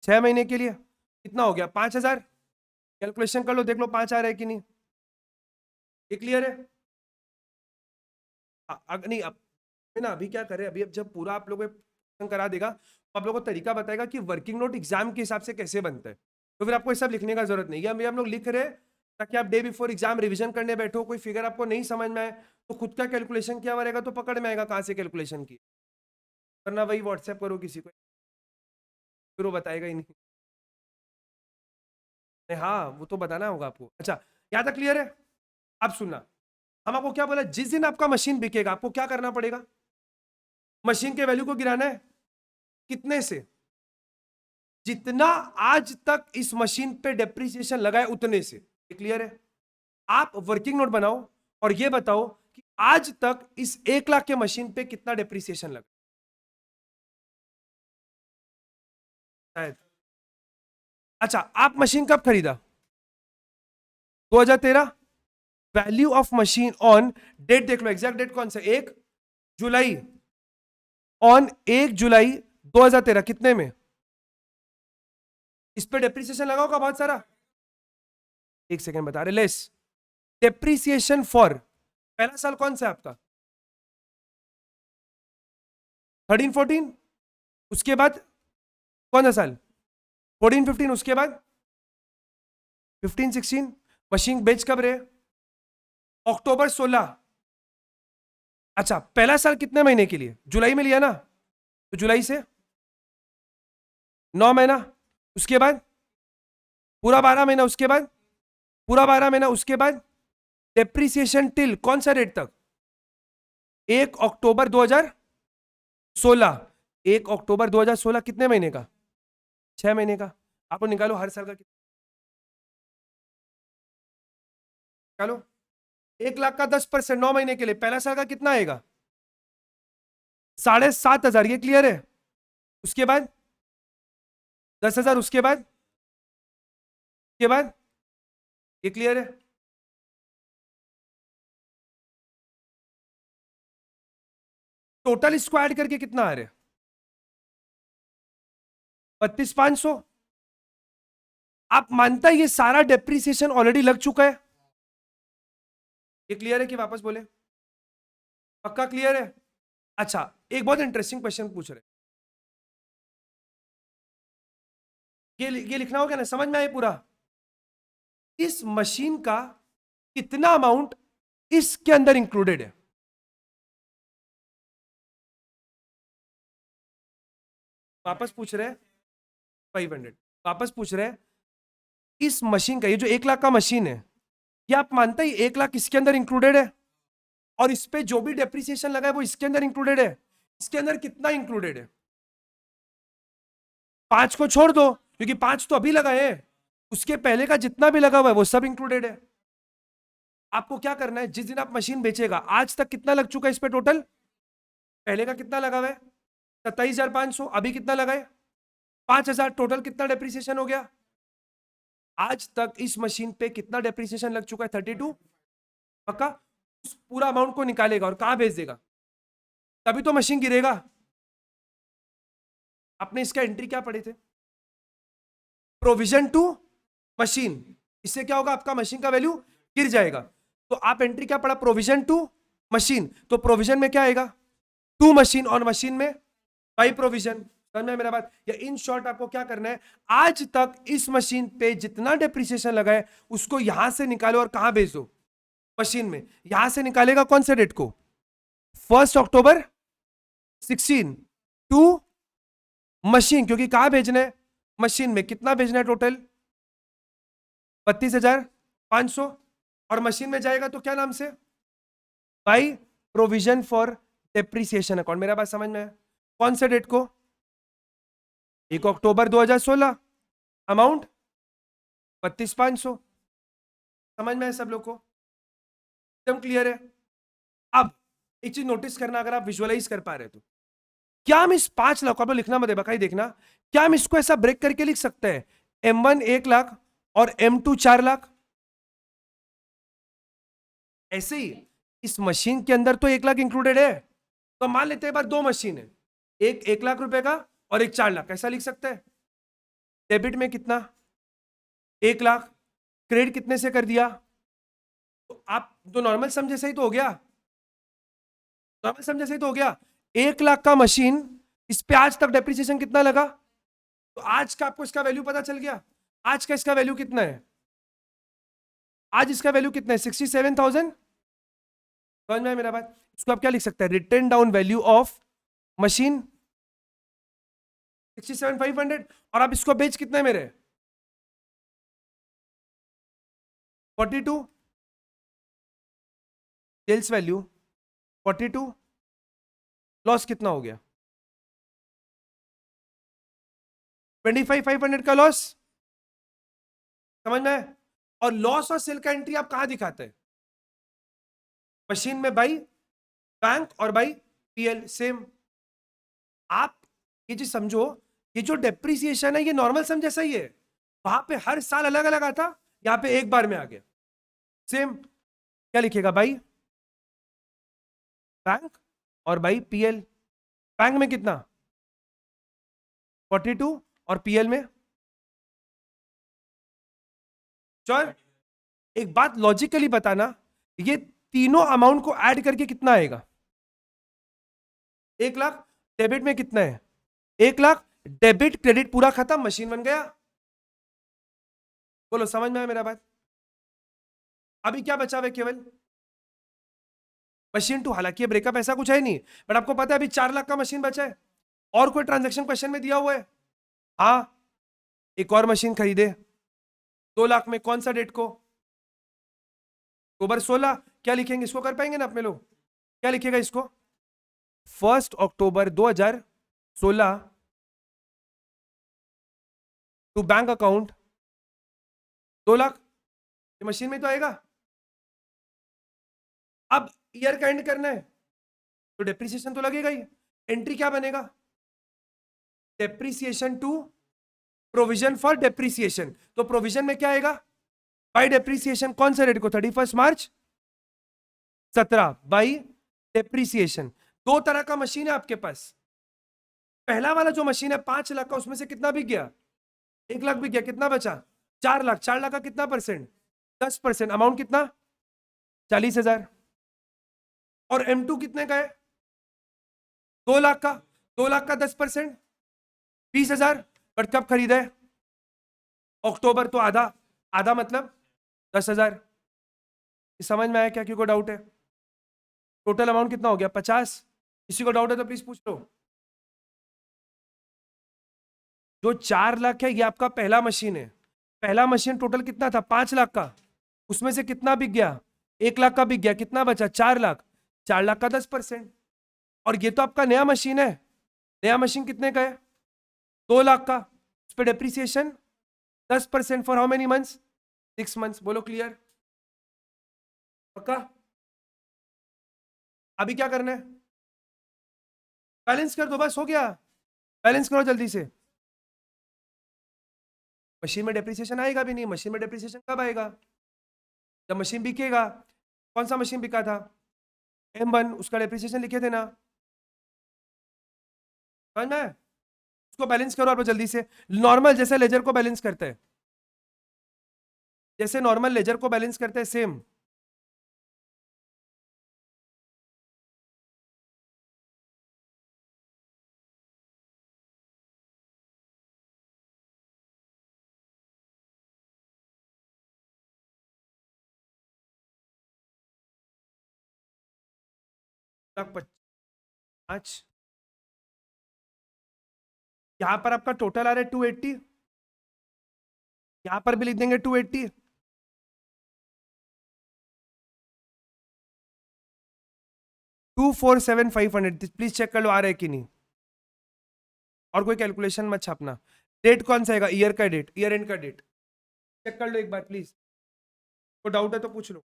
6 महीने के लिए। कितना हो गया? 5,000। कैलकुलेशन कर लो, देख लो 5 आ रहा है कि नहीं। ये क्लियर है? नहीं अब ना, अभी क्या करें, अभी अब जब पूरा आप लोगों को करा देगा तो आप लोगों को तरीका बताएगा कि वर्किंग नोट एग्जाम के हिसाब से कैसे बनता है, तो फिर आपको ये सब लिखने का जरूरत नहीं है। अभी हम लोग लिख रहे हैं ताकि आप डे बिफोर एग्जाम रिवीजन करने बैठो, कोई फिगर आपको नहीं समझ में आए तो खुद का कैलकुलेशन किया रहेगा तो पकड़ में आएगा कहाँ से कैलकुलेशन की करना, वही व्हाट्सएप करो किसी को, फिर वो बताएगा ही नहीं। हाँ वो तो बताना होगा आपको। अच्छा यहाँ तक क्लियर है? अब सुनना, हम आपको क्या बोला, जिस दिन आपका मशीन बिकेगा आपको क्या करना पड़ेगा? मशीन के वैल्यू को गिराना है, कितने से? जितना आज तक इस मशीन पे डेप्रिसिएशन लगा है उतने से। क्लियर है? आप वर्किंग नोट बनाओ और ये बताओ कि आज तक इस 1 लाख के मशीन पे कितना डेप्रिसिएशन लगा शायद। अच्छा आप मशीन कब खरीदा? 2013। Value of machine on date देख लो, एग्जैक्ट डेट कौन सा? 1 जुलाई। ऑन 1 जुलाई 2013 कितने में? इस पे डेप्रिसिएशन लगा होगा बहुत सारा। एक सेकेंड बता रहे, लेस डेप्रिसिएशन फॉर पहला साल कौन सा है आपका? 13-14। उसके बाद कौन सा साल? 14-15। उसके बाद 15-16। मशीन बेच कब रहे? अक्टूबर 16। अच्छा पहला साल कितने महीने के लिए? जुलाई में लिया ना, तो जुलाई से 9 महीना, उसके बाद पूरा 12 महीना, उसके बाद पूरा 12 महीना, उसके बाद डेप्रिसिएशन टिल कौन सा डेट तक? 1 अक्टूबर 2016। 1 अक्टूबर 2016 कितने महीने का? 6 महीने का। आपको निकालो हर साल का कितना, निकालो। 1 लाख का 10%, 9 महीने के लिए पहला साल का कितना आएगा? 7,500। ये क्लियर है? उसके बाद 10,000, उसके बाद ये क्लियर है? टोटल इसको ऐड करके कितना आ रहा है? 32,500। आप मानता है ये सारा डेप्रिसिएशन ऑलरेडी लग चुका है? ये क्लियर है कि वापस बोले? पक्का क्लियर है? अच्छा, एक बहुत इंटरेस्टिंग क्वेश्चन पूछ रहे, ये लिखना होगा ना, समझ में आए पूरा? इस मशीन का कितना अमाउंट इसके अंदर इंक्लूडेड है? वापस पूछ रहे हैं 500, वापस पूछ रहे हैं इस मशीन का, ये जो 1 लाख का मशीन है, ये आप मानते हैं 1 लाख इसके अंदर इंक्लूडेड है? और इस पे जो भी डेप्रिसिएशन लगा है वो इसके अंदर इंक्लूडेड है? इसके अंदर कितना इंक्लूडेड है? 5 को छोड़ दो, क्योंकि 5 तो अभी लगा है, उसके पहले का जितना भी लगा हुआ है वो सब इंक्लूडेड है। आपको क्या करना है, जिस दिन आप मशीन बेचेगा, आज तक कितना लग चुका है इस पे टोटल? पहले का कितना लगा हुआ है? 27,500। अभी कितना लगा है? 5,000। टोटल कितना डेप्रिसिएशन हो गया? आज तक इस मशीन पे कितना डेप्रिसिएशन लग चुका है? 32। पक्का? उस पूरा अमाउंट को निकालेगा और कहां भेज देगा? तभी तो मशीन गिरेगा। आपने इसका एंट्री क्या पढ़े थे? Provision to machine. इससे क्या होगा? आपका मशीन का वैल्यू गिर जाएगा। तो आप एंट्री क्या पढ़ा? Provision to machine. तो प्रोविजन में क्या आएगा? टू मशीन, और मशीन में बाई प्रोविजन। समझ में मेरा बात? या इन शॉर्ट आपको क्या करना है, आज तक इस मशीन पे जितना डेप्रिसिएशन लगा है उसको यहां से निकालो और कहां भेज दो? मशीन में। यहां से निकालेगा कौन से डेट को? 1 अक्टूबर 16 टू मशीन, क्योंकि कहां भेजना है? मशीन में। कितना भेजना है टोटल? 32,500। और मशीन में जाएगा तो क्या नाम से? By provision for depreciation account. मेरा बात समझ में है? कौन से डेट को? 1 अक्टूबर 2016। अमाउंट 32,500। समझ में है सब लोग को? एकदम क्लियर है? अब एक चीज नोटिस करना, अगर आप विजुअलाइज कर पा रहे तो, क्या हम इस 5 लाख, आप लिखना मत, बकाई देखना, क्या हम इसको ऐसा ब्रेक करके लिख सकते हैं? M1 1 लाख और M2 4 लाख। ऐसे ही इस मशीन के अंदर तो 1 लाख इंक्लूडेड है, तो मान लेते हैं बार 2 मशीन है, एक 1 लाख रुपए का और एक 4 लाख। ऐसा लिख सकते हैं? डेबिट में कितना? 1 लाख। क्रेडिट कितने से कर दिया? तो आप तो नॉर्मल सम जैसा ही तो हो गया। नॉर्मल सम जैसा ही तो हो गया। 1 लाख का मशीन, इस पे आज तक डेप्रिसिएशन कितना लगा? तो आज का आपको इसका वैल्यू पता चल गया। आज का इसका वैल्यू कितना है? आज इसका वैल्यू कितना है? 67,000। समझ में आया मेरा बात? इसको आप क्या लिख सकते हैं? Return down value of machine 67,500। और आप इसको बेच कितने में रहे? 42। Sales value 42। लॉस कितना हो गया? 25,500 का लॉस। समझ में आया? और लॉस और सेल का एंट्री आप कहां दिखाते हैं? मशीन में बाई बैंक और बाई पीएल। सेम। आप ये चीज समझो, ये जो डेप्रिसिएशन है ये नॉर्मल सम जैसा ही है। वहां पे हर साल अलग अलग आता, यहां पे एक बार में आ गया। सेम। क्या लिखेगा? बाई बैंक और बाई पीएल। बैंक में कितना? 42 और पीएल में चल। एक बात लॉजिकली बताना, ये तीनों अमाउंट को ऐड करके कितना आएगा? 1 लाख। डेबिट में कितना है? 1 लाख। डेबिट क्रेडिट पूरा खत्म, मशीन बन गया। बोलो समझ में आया मेरा बात? अभी क्या बचा हुआ? केवल मशीन टू। हालांकि ये ब्रेकअप ऐसा कुछ है नहीं, बट आपको पता है अभी 4 लाख का मशीन बचा है। और कोई ट्रांजैक्शन क्वेश्चन में दिया हुआ है? हाँ, एक और मशीन खरीदे 2 लाख में। कौन सा डेट को? अक्टूबर 16। क्या लिखेंगे इसको? कर पाएंगे ना अपने लोग? क्या लिखेगा इसको? 1 अक्टूबर 2016 टू बैंक अकाउंट 2 लाख। ये मशीन में तो आएगा। अब ईयर का एंड करना है तो डेप्रिसिएशन तो लगेगा ही। एंट्री क्या बनेगा? Depreciation to provision for depreciation. तो प्रोविजन में क्या आएगा? By depreciation. कौन सा डेट को? 31 मार्च 17 बाई डेप्रिसिएशन। 2 तरह का मशीन है आपके पास। पहला वाला जो मशीन है 5 लाख का, उसमें से कितना बिक गया? 1 लाख बिक गया। कितना बचा? 4 लाख, 4 लाख का कितना परसेंट? 10%। अमाउंट कितना? 40,000। और M2 कितने का है? 2 लाख का। 2 लाख का 10%, 20,000। बट कब खरीदा है? अक्टूबर, तो आधा। आधा मतलब 10,000। समझ में आया क्या? क्यों को डाउट है? टोटल अमाउंट कितना हो गया? 50। किसी को डाउट है तो प्लीज पूछ लो। जो 4 लाख है ये आपका पहला मशीन है। पहला मशीन टोटल कितना था? 5 लाख का। उसमें से कितना बिक गया? 1 लाख का बिक गया। कितना बचा? 4 लाख। 4 लाख का 10%। और ये तो आपका नया मशीन है। नया मशीन कितने का है? 2 लाख का। उस पर depreciation 10% for how many months? 6 months. बोलो क्लियर? पक्का? अभी क्या करना है? बैलेंस कर दो, बस हो गया। बैलेंस करो जल्दी से। मशीन में डेप्रिसिएशन आएगा भी नहीं। मशीन में डेप्रिसिएशन कब आएगा? जब मशीन बिकेगा। कौन सा मशीन बिका था? M1। उसका डेप्रिसिएशन लिखे थे ना? समझ में? उसको बैलेंस करो आप जल्दी से। नॉर्मल जैसे लेजर को बैलेंस करते हैं, जैसे नॉर्मल लेजर को बैलेंस करते हैं, सेम। तक 5। यहां पर आपका टोटल आ रहा है 280। यहां पर भी लिख देंगे 280। 247,500। प्लीज चेक कर लो आ रहा है कि नहीं। और कोई कैलकुलेशन मत छापना। डेट कौन सा आएगा? ईयर का डेट, ईयर एंड का डेट चेक कर लो एक बार प्लीज। को डाउट है तो पूछ लो।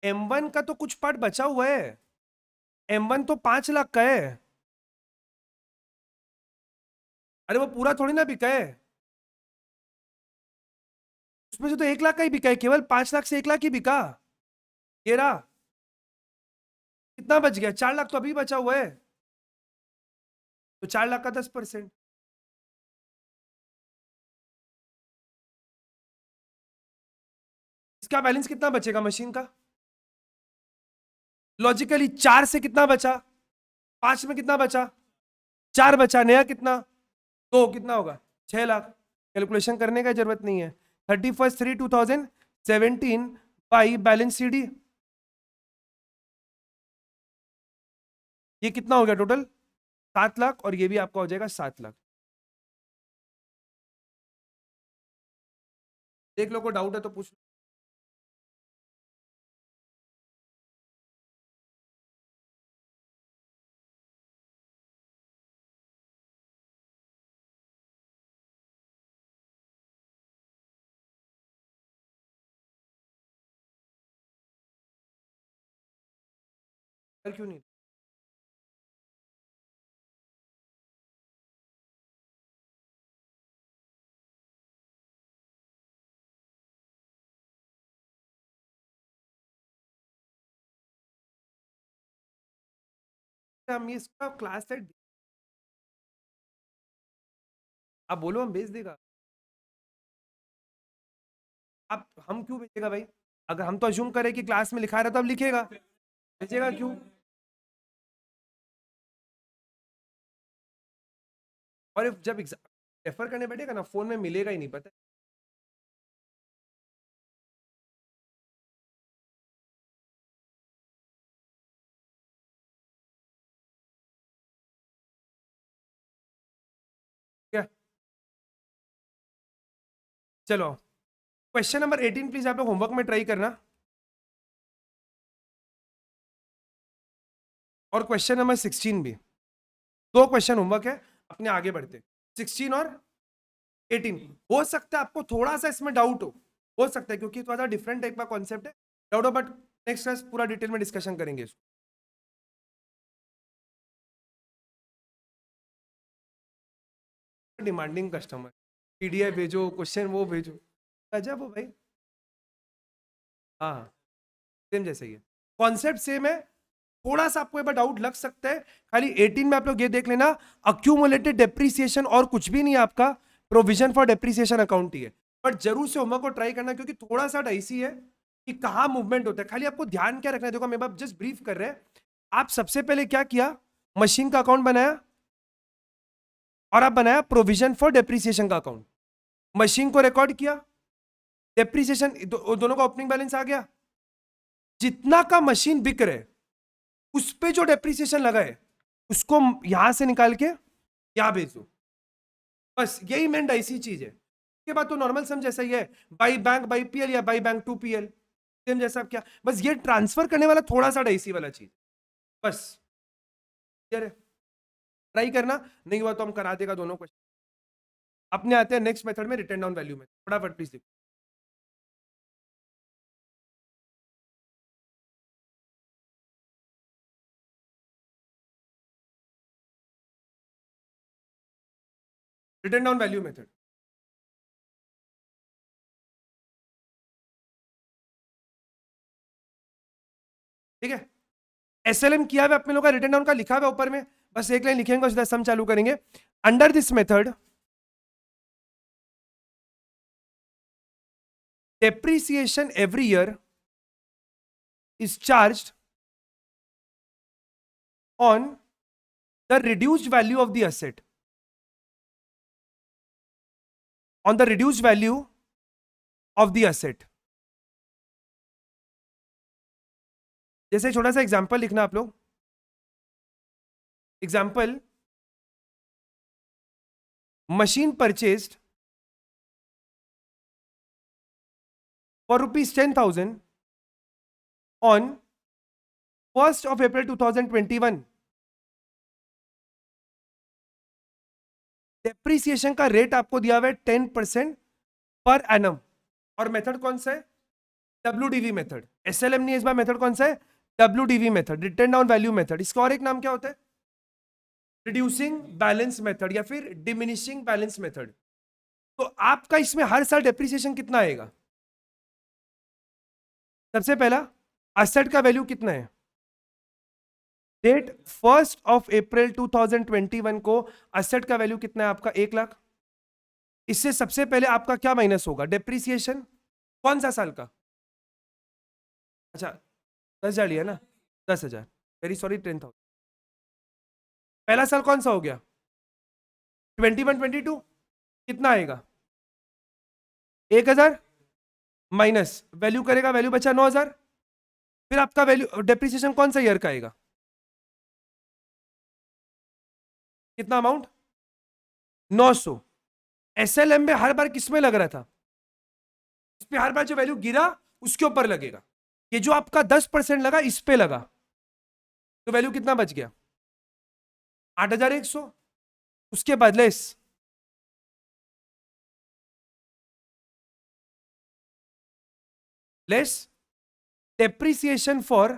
M1 का तो कुछ पार्ट बचा हुआ है। M1 तो 5 लाख का है। अरे वो पूरा थोड़ी ना बिका है। उसमें से तो 1 लाख का ही बिका है, केवल 5 लाख से 1 लाख ही बिका। ये रहा। कितना बच गया? 4 लाख तो अभी बचा हुआ है। तो 4 लाख का 10%। इसका बैलेंस कितना बचेगा मशीन का? लॉजिकली 4 से कितना बचा? 5 में कितना बचा? 4 बचा। नया कितना? 2। कितना होगा? 6 लाख। कैलकुलेशन करने का जरूरत नहीं है। 31/3/2017 बाई बैलेंस CD। ये कितना हो गया टोटल? 7 लाख। और ये भी आपका हो जाएगा 7 लाख। देख लो, को डाउट है तो पूछ लो। क्यों नहीं? हम ये इसका क्लास है। आप बोलो, हम भेज देगा। आप हम क्यों भेजेगा भाई? अगर हम तो अज्यूम करें कि क्लास में लिखा रहा तो अब लिखेगा। भेजेगा क्यों? और जब रेफर करने बैठेगा ना, फोन में मिलेगा ही नहीं, पता है? क्या? चलो, क्वेश्चन नंबर 18 प्लीज आप लोग होमवर्क में ट्राई करना। और क्वेश्चन नंबर 16 भी। 2 क्वेश्चन होमवर्क है। अपने आगे बढ़ते। 16 और 18। हो सकता है आपको थोड़ा सा इसमें डाउट हो सकता है, क्योंकि थोड़ा सा डिफरेंट टाइप का कॉन्सेप्ट है। डाउट हो, बट नेक्स्ट क्लास पूरा डिटेल में डिस्कशन करेंगे इसको। Demanding customer. पीडीएफ भेजो, क्वेश्चन वो भेजो, अजब हो भाई। हाँ, सेम जैसे ही है, कॉन्सेप्ट सेम है। थोड़ा सा आपको एक बार डाउट लग सकता है, खाली 18 में आप लोग ये देख लेना, अक्यूमुलेटेड डेप्रीसिएशन और कुछ भी नहीं है आपका, प्रोविजन फॉर डेप्रीसिएशन अकाउंट ही है। बट जरूर से होमवर्क को ट्राई करना, क्योंकि थोड़ा सा डाइसी है कि कहाँ मूवमेंट होता है। खाली आपको ध्यान क्या रखना है, देखो मैं जस्ट ब्रीफ कर रहे हैं। आप सबसे पहले क्या किया, मशीन का अकाउंट बनाया, और आप बनाया प्रोविजन फॉर डेप्रीसिएशन का अकाउंट, मशीन को रिकॉर्ड किया, डेप्रीसिएशन दोनों का ओपनिंग बैलेंस आ गया, जितना का मशीन बिक रहे उस पे जो डेप्रीसिएशन लगा है उसको यहां से निकाल के यहां भेज दो। बस यही मेन डाइसी चीज है। उसके बाद तो नॉर्मल सम जैसा ही है, बाई बैंक बाई पीएल या by bank to PL, same जैसा आप क्या, बस ये ट्रांसफर करने वाला थोड़ा सा डाइसी वाला चीज, बस क्लियर है। ट्राई करना, नहीं हुआ तो हम करा देगा दोनों क्वेश्चन। अपने आते हैं नेक्स्ट मेथड में, रिटर्न डाउन वैल्यू में, फटाफट प्लीज देखो। रिटर्न डाउन वैल्यू मेथड, ठीक है। एसएलएम किया हुआ अपने लोग का, रिटर्न डाउन का लिखा हुआ ऊपर में, बस एक लाइन लिखेंगे, सीधा सम चालू करेंगे। Under this method depreciation every year is charged on the reduced value of the asset, on the reduced value of the asset। जैसे छोटा सा एग्जांपल लिखना आप लोग, example, machine purchased for rupees 10,000 on 1st of April 2021। Depreciation का rate आपको दिया हुआ है 10% पर एनम, और मेथड कौन सा है, डब्ल्यूडीवी मेथड। एसएलएम नहीं, इस बार मेथड कौन सा है, WDV method, return down value method. इसका और एक नाम क्या होता है, रिड्यूसिंग बैलेंस मेथड या फिर डिमिनिशिंग बैलेंस मेथड। तो आपका इसमें हर साल डेप्रीसिएशन कितना आएगा, सबसे पहला असेट का वैल्यू कितना है, डेट 1 अप्रैल 2021 को असेट का वैल्यू कितना है आपका, 1 लाख। इससे सबसे पहले आपका क्या माइनस होगा, डेप्रीसिएशन, कौन सा साल का, अच्छा 10,000 लिया ना, 10,000, वेरी सॉरी 10,000। पहला साल कौन सा हो गया, 21-22, कितना आएगा, 1,000 माइनस वैल्यू करेगा, वैल्यू बचा 9,000। फिर आपका वैल्यू डेप्रीसिएशन कौन सा ईयर का आएगा, कितना अमाउंट, 900। एसएलएम में हर बार किसमें लग रहा था, इस पे हर बार जो वैल्यू गिरा उसके ऊपर लगेगा। ये जो आपका 10% लगा इस पे लगा, तो वैल्यू कितना बच गया, 8,100। उसके बाद लेस डेप्रीसिएशन फॉर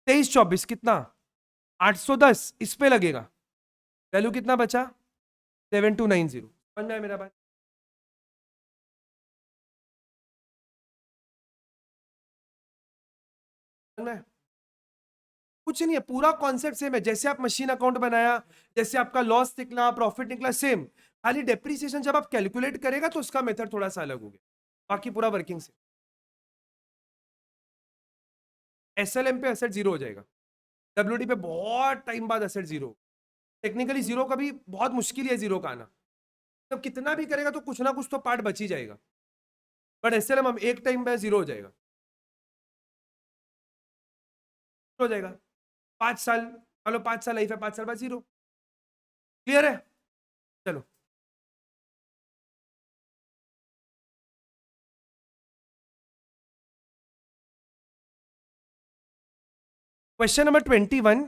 23-24 कितना, 810, इस पे लगेगा, वैल्यू कितना बचा, 7290। समझ में आया मेरा बात, समझ में आया? कुछ नहीं है, पूरा कॉन्सेप्ट सेम है, जैसे आप मशीन अकाउंट बनाया, जैसे आपका लॉस निकला प्रॉफिट निकला, सेम। खाली डेप्रीसिएशन जब आप कैलकुलेट करेगा तो उसका मेथड थोड़ा सा अलग हो गया, बाकी पूरा वर्किंग से। एसएलएम पे एसेट जीरो हो जाएगा, डब्ल्यूडी पे बहुत टाइम बाद एसेट जीरो, टेक्निकली जीरो का भी बहुत मुश्किल है जीरो का आना, तो कितना भी करेगा तो कुछ ना कुछ तो पार्ट बच ही जाएगा। बट एसएलएम हम एक टाइम पे जीरो हो जाएगा, हो जाएगा 5 साल, मान लो 5 साल लाइफ है, 5 साल बाद जीरो। क्लियर है, चलो। क्वेश्चन नंबर 21,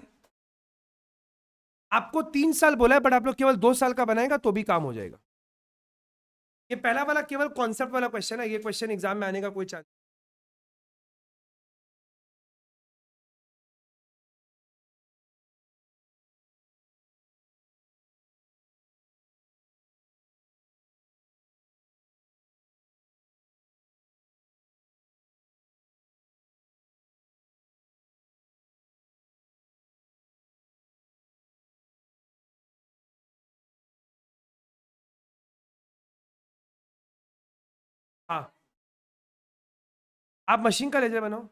आपको 3 साल बोला है, बट आप लोग केवल 2 साल का बनाएगा तो भी काम हो जाएगा। ये पहला वाला केवल कॉन्सेप्ट वाला क्वेश्चन है, ये क्वेश्चन एग्जाम में आने का कोई चांस हाँ, आप मशीन का लेजर बनाओ,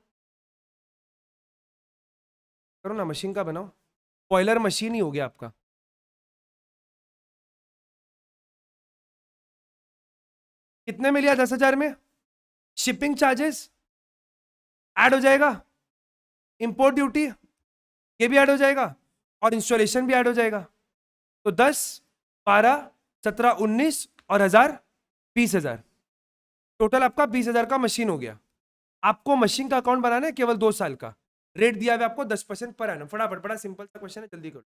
करो ना, मशीन का बनाओ, बॉयलर मशीन ही हो गया आपका। कितने में लिया? 10,000 में। शिपिंग चार्जेस ऐड हो जाएगा, इंपोर्ट ड्यूटी ये भी ऐड हो जाएगा, और इंस्टॉलेशन भी ऐड हो जाएगा। तो 10, 12, 17, 19 और 1000, 20,000। टोटल आपका 20,000 का मशीन हो गया। आपको मशीन का अकाउंट बनाना है केवल 2 साल का। रेट दिया हुआ आपको 10% पर एनम। फटाफट, बड़ा सिंपल सा क्वेश्चन है, जल्दी करो।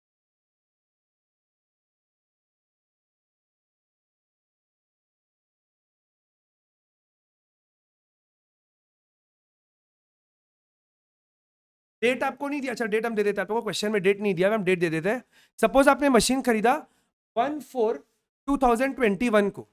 डेट आपको नहीं दिया? अच्छा, डेट हम दे देते हैं आपको, क्वेश्चन में डेट नहीं दिया, हम डेट दे देते हैं। सपोज आपने मशीन खरीदा 1/4/2021 को,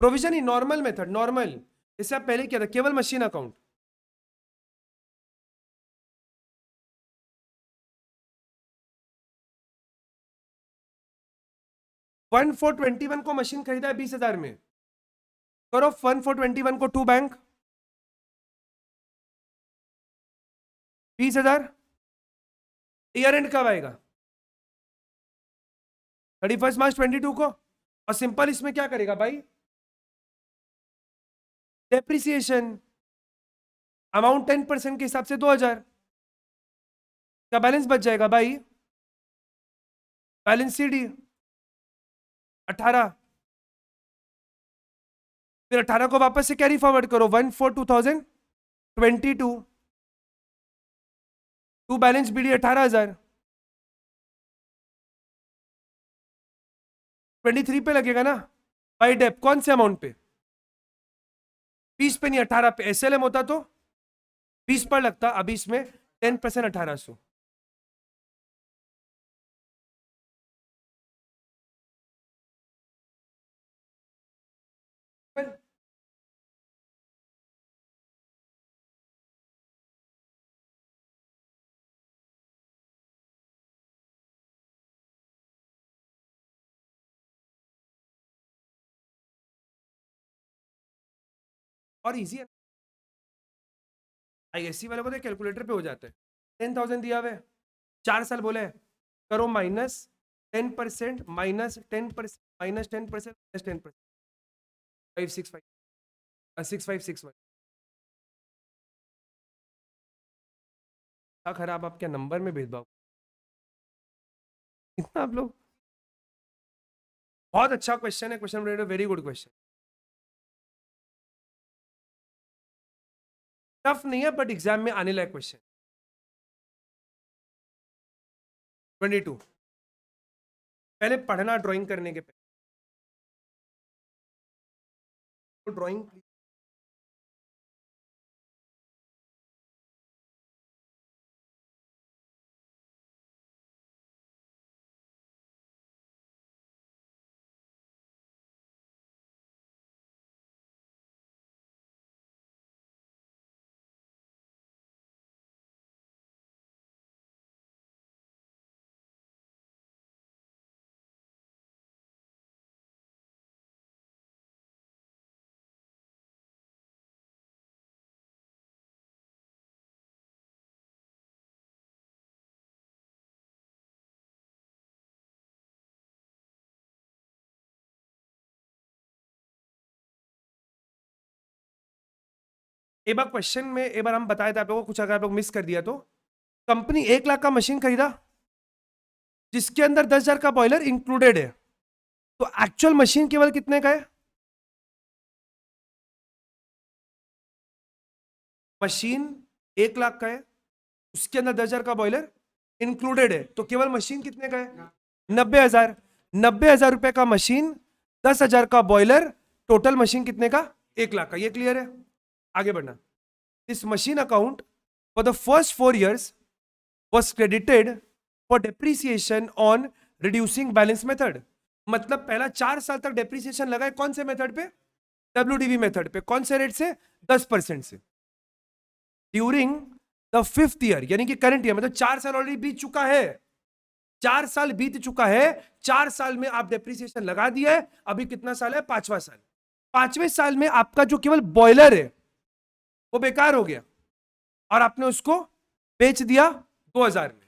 प्रोविजन ही नॉर्मल मेथड, नॉर्मल, इससे आप पहले क्या था, केवल मशीन अकाउंट। 1/4/21 को मशीन खरीदा है 20,000 में। करो 1/4/21 को 2 बैंक, 20,000। ईयर एंड कब आएगा? 31 मार्च 2022 को। और सिंपल इसमें क्या करेगा भाई, डेप्रिसिएशन, अमाउंट 10% के हिसाब से 2,000 का बैलेंस बच जाएगा भाई। बैलेंस सीडी 18, फिर 18 को वापस से कैरी फॉरवर्ड करो, 1/4/2022, टू बैलेंस बीडी 18,000, 23 पे लगेगा ना बाई डेप। कौन से अमाउंट पे? 20 पे नहीं, 18 पे। एसएलएम होता तो 20 पर लगता, अभी इसमें 10% 1800। और इजी है, आईएससी वाले को तो कैलकुलेटर पे हो जाता है। 10,000 दिया हुआ है, 4 साल बोले हैं। करो -10%, -10%, -10%, -10%, 565, 6561। क्या खराब आपके नंबर में भेदभाव इतना आप लोग। बहुत अच्छा क्वेश्चन है, question very good question. Tough नहीं है बट एग्जाम में आने लायक क्वेश्चन। 22, पहले पढ़ना ड्राइंग करने के पहले, तो ड्राइंग। एक बार क्वेश्चन में एक बार हम बताए थे आप लोगों को, कुछ अगर आप लोग मिस कर दिया तो, कंपनी 1 लाख का मशीन खरीदा जिसके अंदर 10,000 का बॉयलर इंक्लूडेड है, तो एक्चुअल मशीन केवल कितने का है? मशीन 1 लाख का है, उसके अंदर 10,000 का बॉयलर इंक्लूडेड है, तो केवल मशीन कितने का है? 90,000। 90,000 रुपए का मशीन, 10,000 का बॉयलर, टोटल मशीन कितने का? 1 लाख का। ये क्लियर है? आगे बढ़ना। This machine account for the first 4 years was credited for depreciation on reducing balance method। मतलब पहला 4 साल तक डेप्रिसिएशन लगा है कौन से मेथड पे? WDV मेथड पे। कौन से रेट से? 10% से। ड्यूरिंग द 5th ईयर, यानी कि करंट ईयर, मतलब 4 साल ऑलरेडी बीत चुका है, 4 साल बीत चुका है, 4 साल में आप डेप्रिसिएशन लगा दिया है, अभी कितना साल है, 5वां साल। 5वें साल में आपका जो केवल बॉयलर है वो बेकार हो गया और आपने उसको बेच दिया 2000 में।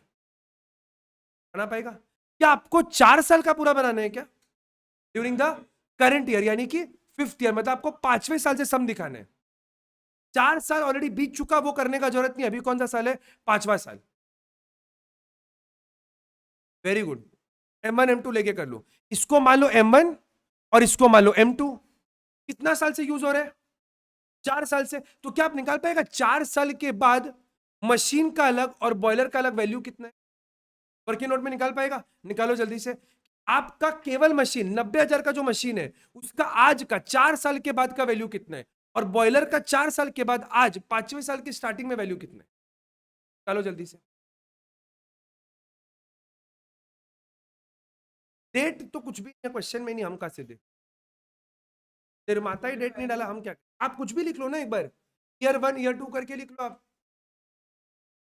बना पाएगा क्या? आपको 4 साल का पूरा बनाना है क्या ड्यूरिंग द करंट ईयर, यानी कि 5th ईयर, मतलब आपको 5वें साल से सम दिखाना है। 4 साल ऑलरेडी बीत चुका, वो करने का जरूरत नहीं, अभी कौन सा साल है, 5वां साल। वेरी गुड, M1 M2 लेके कर लो। इसको मान लो M1 और इसको मान लो M2। कितना साल से यूज हो रहा है, 4 साल से। तो क्या आप निकाल पाएगा 4 साल के बाद मशीन का अलग और बॉयलर का अलग वैल्यू कितना है? वर्किंग नोट में निकाल पाएगा? निकालो जल्दी से। आपका केवल मशीन 90,000 का जो मशीन है उसका आज का 4 साल के बाद का वैल्यू कितना है, और बॉयलर का 4 साल के बाद आज 5वें साल की स्टार्टिंग में वैल्यू कितना है? निकालो जल्दी से। डेट तो कुछ भी नहीं, क्वेश्चन में नहीं, हम कहां से दे, निर्माता ही डेट नहीं डाला, हम क्या? आप कुछ भी लिख लो ना, एक बार ईयर 1 ईयर 2 करके लिख लो आप,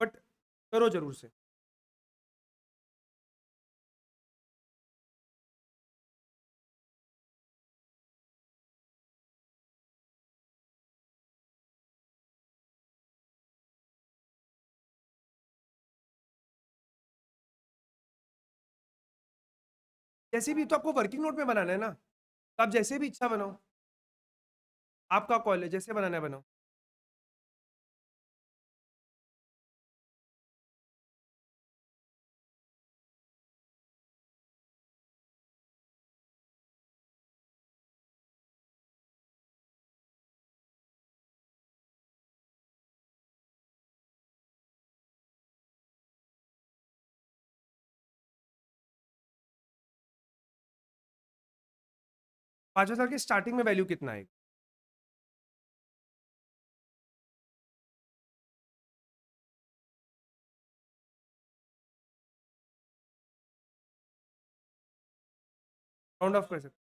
बट करो जरूर से। जैसे भी तो आपको वर्किंग नोट में बनाना है ना, तो आप जैसे भी इच्छा बनाओ, आपका कॉल है, जैसे बनाना है बनाओ। पांचवें साल के स्टार्टिंग में वैल्यू कितना है? राउंड ऑफ कर सकते।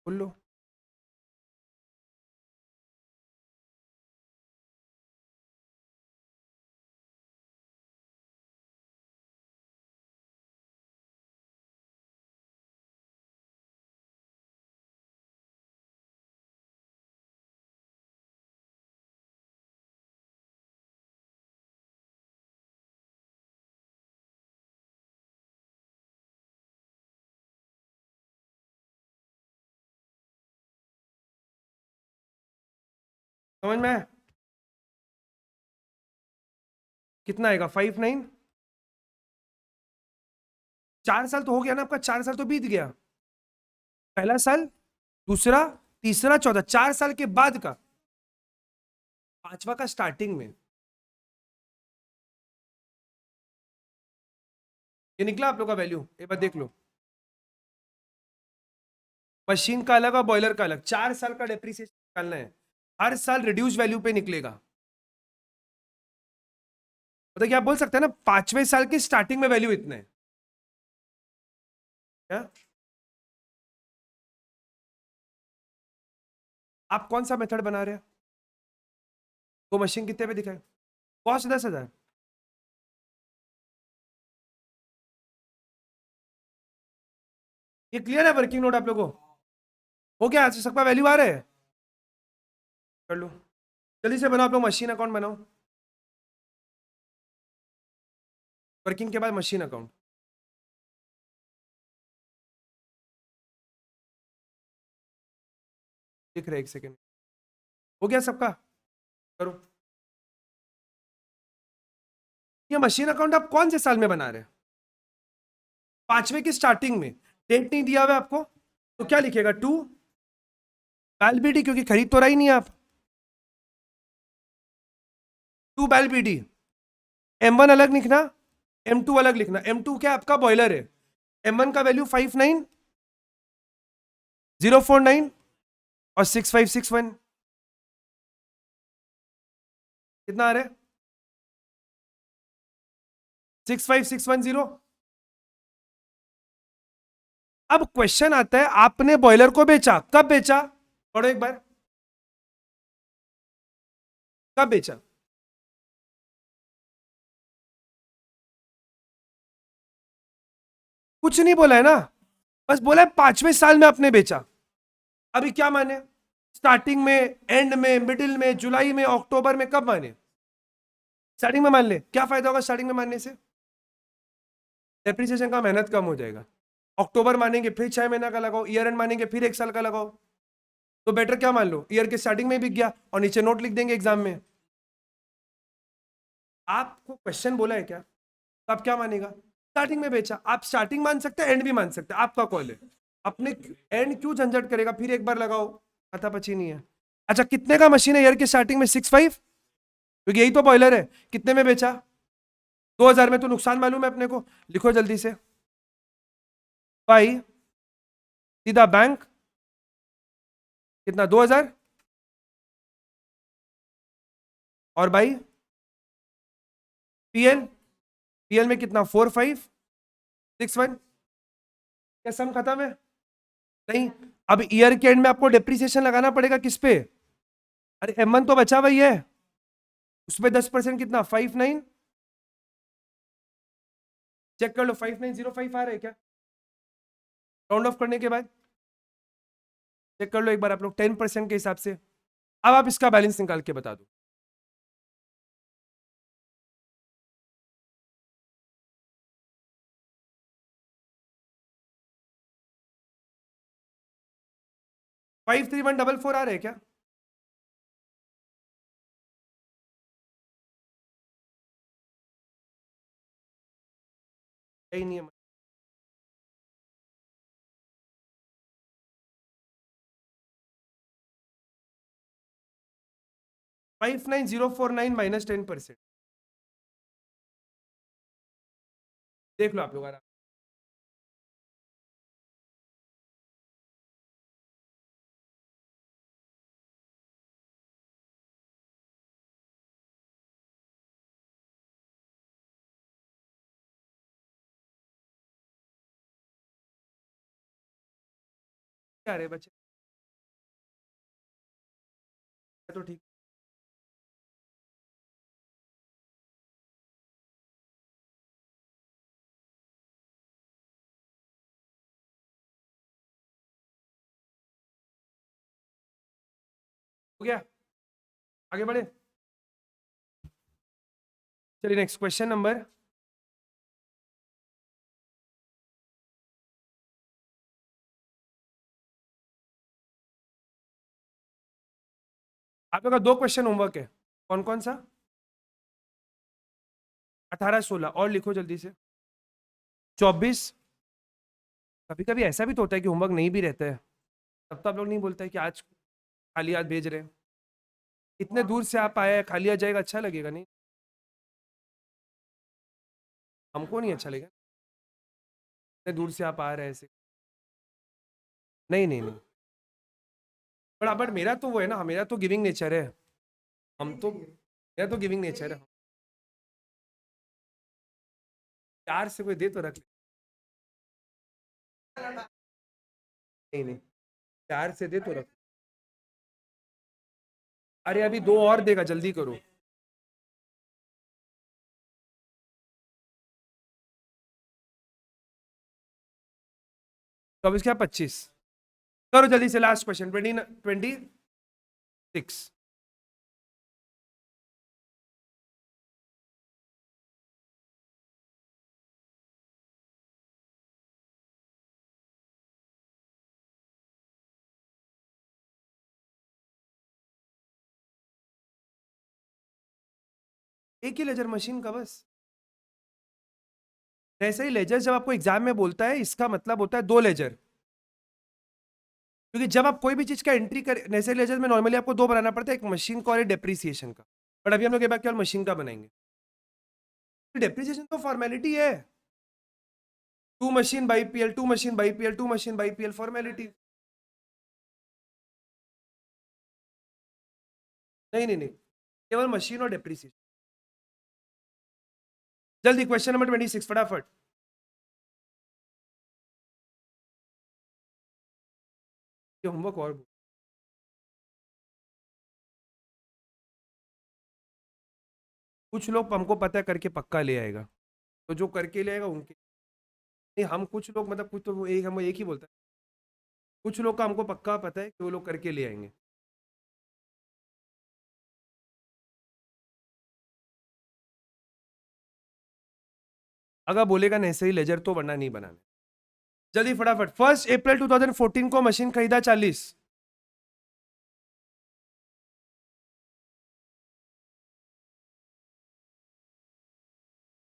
बोल लो। समझ में आया? कितना आएगा, 5/9। 4 साल तो हो गया ना आपका, 4 साल तो बीत गया। पहला साल, दूसरा, तीसरा, चौथा, 4 साल के बाद का, पांचवा का स्टार्टिंग में। ये निकला आप लोग का वैल्यू, एक बार देख लो। मशीन का अलग और बॉयलर का अलग, 4 साल का डेप्रिसिएशन निकालना है, हर साल रिड्यूस वैल्यू पे निकलेगा। मतलब क्या आप बोल सकते हैं ना, 5वें साल की स्टार्टिंग में वैल्यू इतने है क्या? आप कौन सा मेथड बना रहे हैं? वो मशीन कितने पे दिखाए? कॉस्ट 10,000। ये क्लियर है वर्किंग नोट आप लोगों को? हो गया, सबका वैल्यू आ रहा है? कर लो जल्दी से, बनाओ आप लोग मशीन अकाउंट बनाओ, वर्किंग के बाद मशीन अकाउंट। दिख रहा है, एक सेकेंड। हो गया सबका? करो। ये मशीन अकाउंट आप कौन से साल में बना रहे हैं? 5वें की स्टार्टिंग में। डेट नहीं दिया हुआ है आपको, तो क्या लिखेगा, 2 बैलबीडी, क्योंकि खरीद तो रही नहीं आप। 2 बैलबीडी। M1 अलग लिखना, M2 अलग लिखना। M2 क्या आपका बॉयलर है, M1 का वैल्यू 5/9, 049 और 6561 कितना आ रहा है? 65610। अब क्वेश्चन आता है, आपने बॉयलर को बेचा, कब बेचा? पढ़ो एक बार, कब बेचा? कुछ नहीं बोला है ना, बस बोला है 5वें साल में आपने बेचा। अभी क्या माने? स्टार्टिंग में, एंड में, मिडिल में, जुलाई में, अक्टूबर में, कब माने? स्टार्टिंग में मान ले, क्या फायदा होगा स्टार्टिंग में मानने से? डेप्रिसिएशन का मेहनत कम हो जाएगा। अक्टूबर मानेंगे फिर 6 महीना का लगाओ, ईयर एंड मानेंगे फिर 1 साल का लगाओ। तो बेटर क्या मान लो, ईयर के स्टार्टिंग में बिक गया और नीचे नोट लिख देंगे एग्जाम में। आपको क्वेश्चन बोला है क्या, तो आप क्या मानेगा? स्टार्टिंग में बेचा। आप स्टार्टिंग मान सकते हैं, एंड भी मान सकते हैं, आपका कॉल है। अपने एंड क्यों झंझट करेगा, फिर एक बार लगाओ, माथा पची नहीं है। अच्छा, कितने का मशीन है ईयर के स्टार्टिंग में? 65, क्योंकि यही तो बॉयलर है। कितने में बेचा? 2000 में। तो नुकसान मालूम है अपने को, लिखो जल्दी से। भाई सीधा बैंक, कितना? 2000। और भाई पीएल, पीएल में कितना? 4561। क्या सम खत्म है? नहीं। अब ईयर के एंड में आपको डेप्रिसिएशन लगाना पड़ेगा किस पे? अरे M1 तो बचा भाई है, उस पे 10% कितना? 59। चेक कर लो, 5905 आ रहा है क्या राउंड ऑफ करने के बाद? चेक कर लो एक बार आप लोग 10% के हिसाब से। अब आप इसका बैलेंस निकाल के बता दो। Five three one double four आ रहा है क्या? यही नहीं है। 59049 -10%। देख लो आप लोग आराम। क्या रहे बच्चे, तो ठीक। हो गया, आगे बढ़े। चलिए नेक्स्ट क्वेश्चन नंबर। आप लोग का 2 क्वेश्चन होमवर्क है। कौन कौन सा? 18 16 और लिखो जल्दी से। 24। कभी कभी ऐसा भी तो होता है कि होमवर्क नहीं भी रहता है, तब तो आप लोग नहीं बोलते कि आज खाली हाथ भेज रहे हैं। इतने दूर से आप आए हैं, खाली आ जाएगा, अच्छा लगेगा नहीं? हमको नहीं अच्छा लगेगा। इतने दूर से आप आ रहे हैं ऐसे। नहीं नहीं नहीं। बट मेरा तो वो है ना, मेरा तो गिविंग नेचर है। हम तो, मेरा तो गिविंग नेचर है। प्यार से कोई दे तो रख ले। नहीं नहीं, प्यार से दे तो रख। अरे अभी 2 और देगा, जल्दी करो। तो अब इसका 25। करो जल्दी से, लास्ट क्वेश्चन। 26। एक ही लेजर मशीन का बस? ऐसे ही लेजर जब आपको एग्जाम में बोलता है, इसका मतलब होता है 2 लेजर। क्योंकि जब आप कोई भी चीज का एंट्री कर, नेसेसरी लेजर में नॉर्मली आपको 2 बनाना पड़ता है, एक मशीन का और एक डेप्रिसिएशन का। बट अभी हम लोग ये बात केवल मशीन का बनाएंगे। डेप्रिसिएशन तो फॉर्मेलिटी है। 2 machine by PL, 2 machine by PL, 2 machine by PL, formality. नहीं नहीं नहीं, केवल मशीन और डेप्रिसिएशन। जल्दी क्वेश्चन नंबर 26 फटाफट। ये होमवर्क और कुछ लोग हमको पता है करके पक्का ले आएगा, तो जो करके ले आएगा उनके, नहीं हम कुछ लोग मतलब कुछ तो वो एक हम एक ही बोलता है, कुछ लोग का हमको पक्का पता है कि वो लोग करके ले आएंगे। अगर बोलेगा नहीं सही लेजर तो, वरना नहीं बनाना। जल्दी फटाफट। 1 अप्रैल 2014 को मशीन खरीदा 40।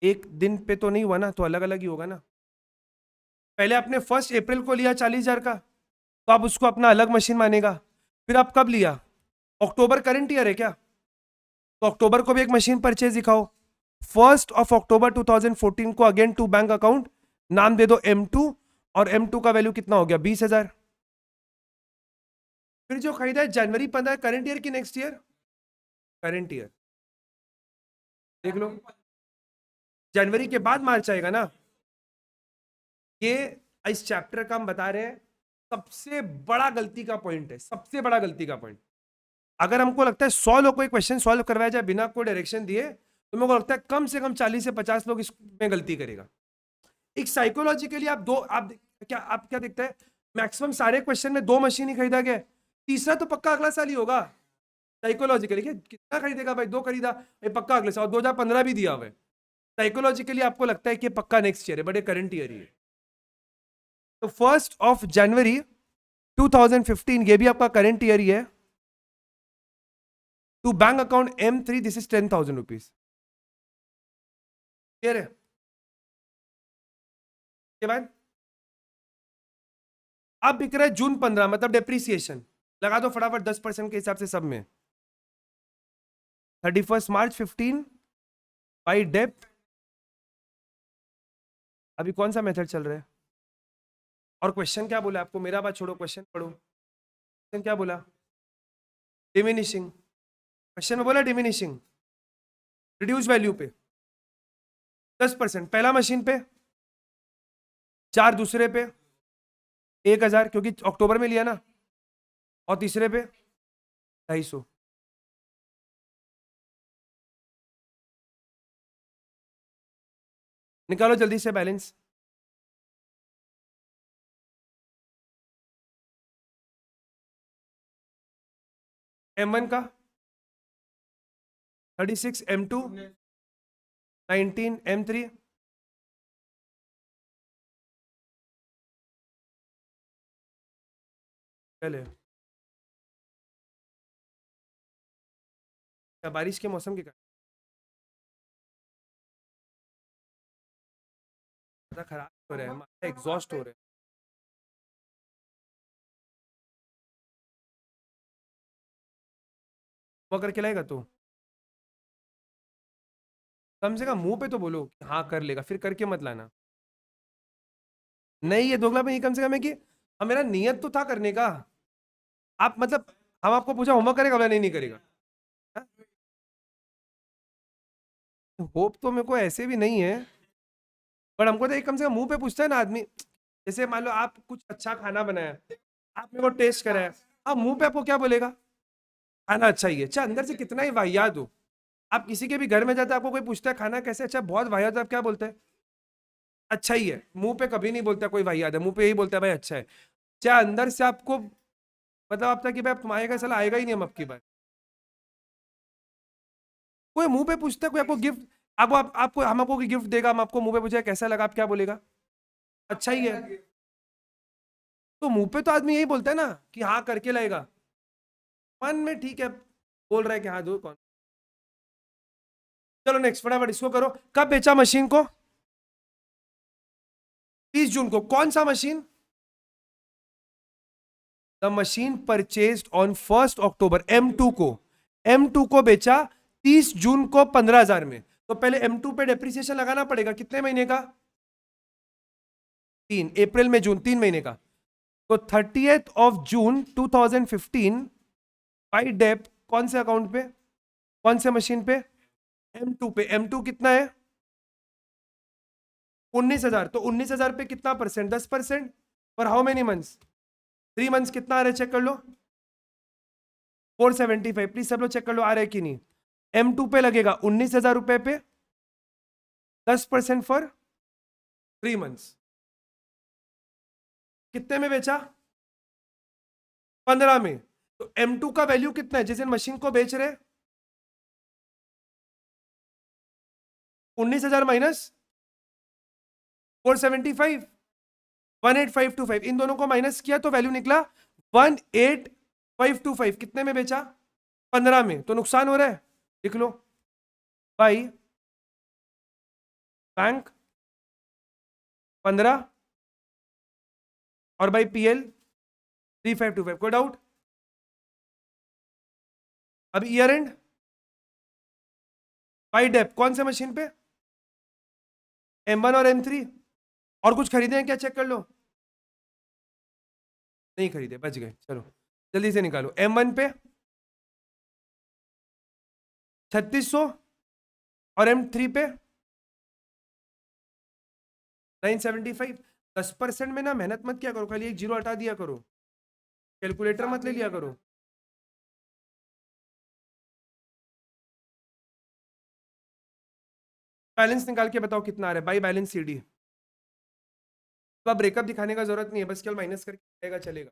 एक दिन पे तो नहीं हुआ ना, तो अलग अलग ही होगा ना। पहले आपने 1 अप्रैल को लिया 40,000 का, तो आप उसको अपना अलग मशीन मानेगा। फिर आप कब लिया, अक्टूबर करंट ईयर है क्या, तो अक्टूबर को भी एक मशीन परचेज दिखाओ। 1 अक्टूबर 2014 को अगेन टू बैंक अकाउंट, नाम दे दो M2, और M2 का वैल्यू कितना हो गया 20,000। फिर जो खरीदा है जनवरी 15 करंट ईयर की नेक्स्ट ईयर, करंट ईयर देख लो, जनवरी के बाद मार्च आएगा ना। ये इस चैप्टर का हम बता रहे हैं सबसे बड़ा गलती का पॉइंट है, सबसे बड़ा गलती का पॉइंट। अगर हमको लगता है 100 लोग कोई क्वेश्चन सॉल्व करवाया जाए बिना कोई डायरेक्शन दिए, तो मेरे को लगता है कम से कम 40 से 50 लोग इसमें गलती करेगा। एक साइकोलॉजिकली आप दो, आप क्या देखते हैं, मैक्सिमम सारे क्वेश्चन में 2 मशीन ही खरीदा गया, तीसरा तो पक्का अगला साल ही होगा। साइकोलॉजिकली कितना खरीदेगा भाई, 2 खरीदा भाई, पक्का अगले साल, 2015 भी दिया हुआ है। साइकोलॉजिकली आपको लगता है कि पक्का नेक्स्ट ईयर है, बड़े करंट ईयर ही है। तो 1 जनवरी 2015, ये भी आपका करंट ईयर ही है। To bank account M3, this is 10,000 rupees. Clear है। के बाद अब बिक रहा है जून 15, मतलब डेप्रिसिएशन लगा दो फटाफट 10% के हिसाब से सब में। 31 मार्च 15 बाई डेप। अभी कौन सा मेथड चल रहा है, और क्वेश्चन क्या बोला आपको, मेरा बात छोड़ो, क्वेश्चन पढ़ो। क्वेश्चन क्या बोला, डिमिनिशिंग। क्वेश्चन में बोला डिमिनिशिंग, रिड्यूस वैल्यू पे 10%, पहला मशीन पे 4, दूसरे पे 1,000 क्योंकि अक्टूबर में लिया ना, और तीसरे पे 250। निकालो जल्दी से बैलेंस। M1 का 36, M2 19, M3 पहले क्या बारिश के मौसम के कारण ज्यादा खराब हो रहा है, माथा एग्जॉस्ट हो रहा है। वो करके लाएगा तो कम से कम मुंह पे तो बोलो कि हाँ कर लेगा, फिर करके मत लाना। नहीं ये दोगला में ये कम से कम है कि हाँ मेरा नियत तो था करने का। आप मतलब हम आपको पूछा होमवर्क करेगा, बोला नहीं नहीं करेगा। होप तो मेरे को ऐसे भी नहीं है, पर हमको तो एक कम से कम मुंह पे पूछता है ना आदमी। जैसे मान लो आप कुछ अच्छा खाना बनाया, आप मेरे को टेस्ट कराया, आप मुंह पे आपको क्या बोलेगा, खाना अच्छा ही है, चाहे अंदर से कितना ही वाहियात हो। आप किसी के भी घर में जाते हैं, आपको कोई पूछता है खाना कैसे, अच्छा बहुत वाहियात है, आप क्या बोलते हैं, अच्छा ही है। मुंह पे कभी नहीं बोलता कोई वाहियात है, मुंह पे यही बोलता है भाई अच्छा है। चाहे अंदर से आपको मतलब आपका कि भाई तुम्हारे का सलाह आएगा ही नहीं हम आपकी बात। कोई मुंह पे पूछता है, कोई आपको गिफ्ट, आपको हम आपको कोई गिफ्ट देगा, हम आपको मुंह पे पूछे कैसा लगा, आप क्या बोलेगा, अच्छा ही है। तो मुंह पे तो आदमी यही बोलता है ना कि हाँ करके लाएगा, मन में ठीक है बोल रहा है कि हाँ दो कौन। चलो नेक्स्ट फटाफट इसको करो। कब बेचा मशीन को, 30 जून को। कौन सा machine, the machine purchased on 1 October, M2 को, M2 को बेचा 30 जून को 15,000 में। तो पहले M2 पे डेप्रिसिएशन लगाना पड़ेगा, कितने महीने का, 3, अप्रैल में जून, 3 महीने का। तो 30th of June 2015 by Depp कौन से अकाउंट पे, कौन से मशीन पे, M2 पे। M2 कितना है 19,000, तो 19,000 पे कितना percent, 10%। For how many months, 3 months कितना आ रहा है चेक कर लो, 475। प्लीज सब लोग चेक कर लो आ रहा है कि नहीं। M2 पे लगेगा 19,000 रुपए पे 10% फॉर 3 मंथ्स। कितने में बेचा, 15 में। तो M2 का वैल्यू कितना है जिस दिन मशीन को बेच रहे, 19,000 माइनस 475, 18525, इन दोनों को माइनस किया तो वैल्यू निकला 18525। कितने में बेचा, 15 में। तो नुकसान हो रहा है, लिख लो बाई बैंक 15 और बाई PL 3525। कोई डाउट। अब ईयर एंड बाई डेप कौन से मशीन पे, M1 और M3। और कुछ खरीदे हैं क्या चेक कर लो, नहीं खरीदे, बच गए। चलो जल्दी से निकालो। M1 पे 3600 और M3 पे 975। 10% में ना मेहनत मत किया करो, खाली एक जीरो हटा दिया करो, कैलकुलेटर मत ले लिया करो। बैलेंस निकाल के बताओ कितना आ रहा है बाई बैलेंस CD। तो ब्रेकअप दिखाने का जरूरत नहीं है, बस केवल माइनस करके चलेगा।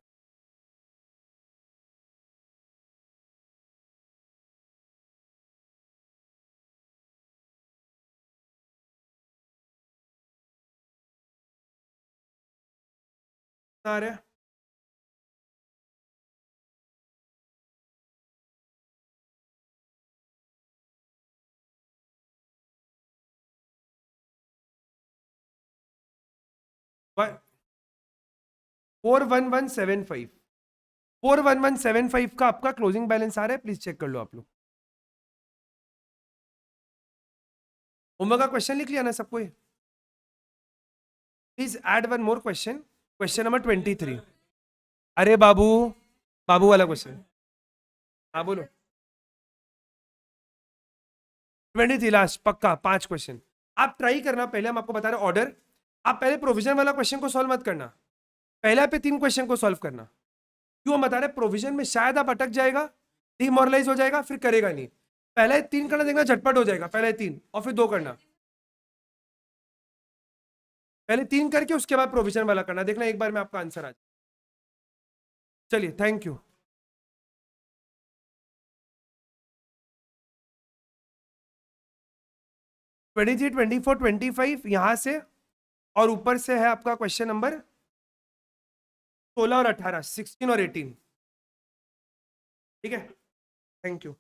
कितना आ रहा है, वन 41175। 41175 का आपका क्लोजिंग बैलेंस आ रहा है, प्लीज चेक कर लो आप लोग। होमवर्क का क्वेश्चन लिख लिया ना सबको, please add one more question, question number 23। अरे बाबू, बाबू वाला क्वेश्चन, हाँ बोलो। 23 लास्ट पक्का, 5 क्वेश्चन। आप ट्राई करना, पहले हम आपको बता रहे ऑर्डर, आप पहले प्रोविजन वाला क्वेश्चन को सॉल्व मत करना, पहले पे 3 क्वेश्चन को सॉल्व करना। क्यों हम बता रहे प्रोविजन में शायद आप अटक जाएगा, डिमोरलाइज हो जाएगा, फिर करेगा नहीं। पहले 3 करना, देखना झटपट हो जाएगा, पहले 3 और फिर 2 करना। पहले 3 करके उसके बाद प्रोविजन वाला करना, देखना एक बार में आपका आंसर आ जाए। चलिए थैंक यू। 23, 24, 25 यहां से, और ऊपर से है आपका क्वेश्चन नंबर 16 और 18, 16 और 18। ठीक है, थैंक यू।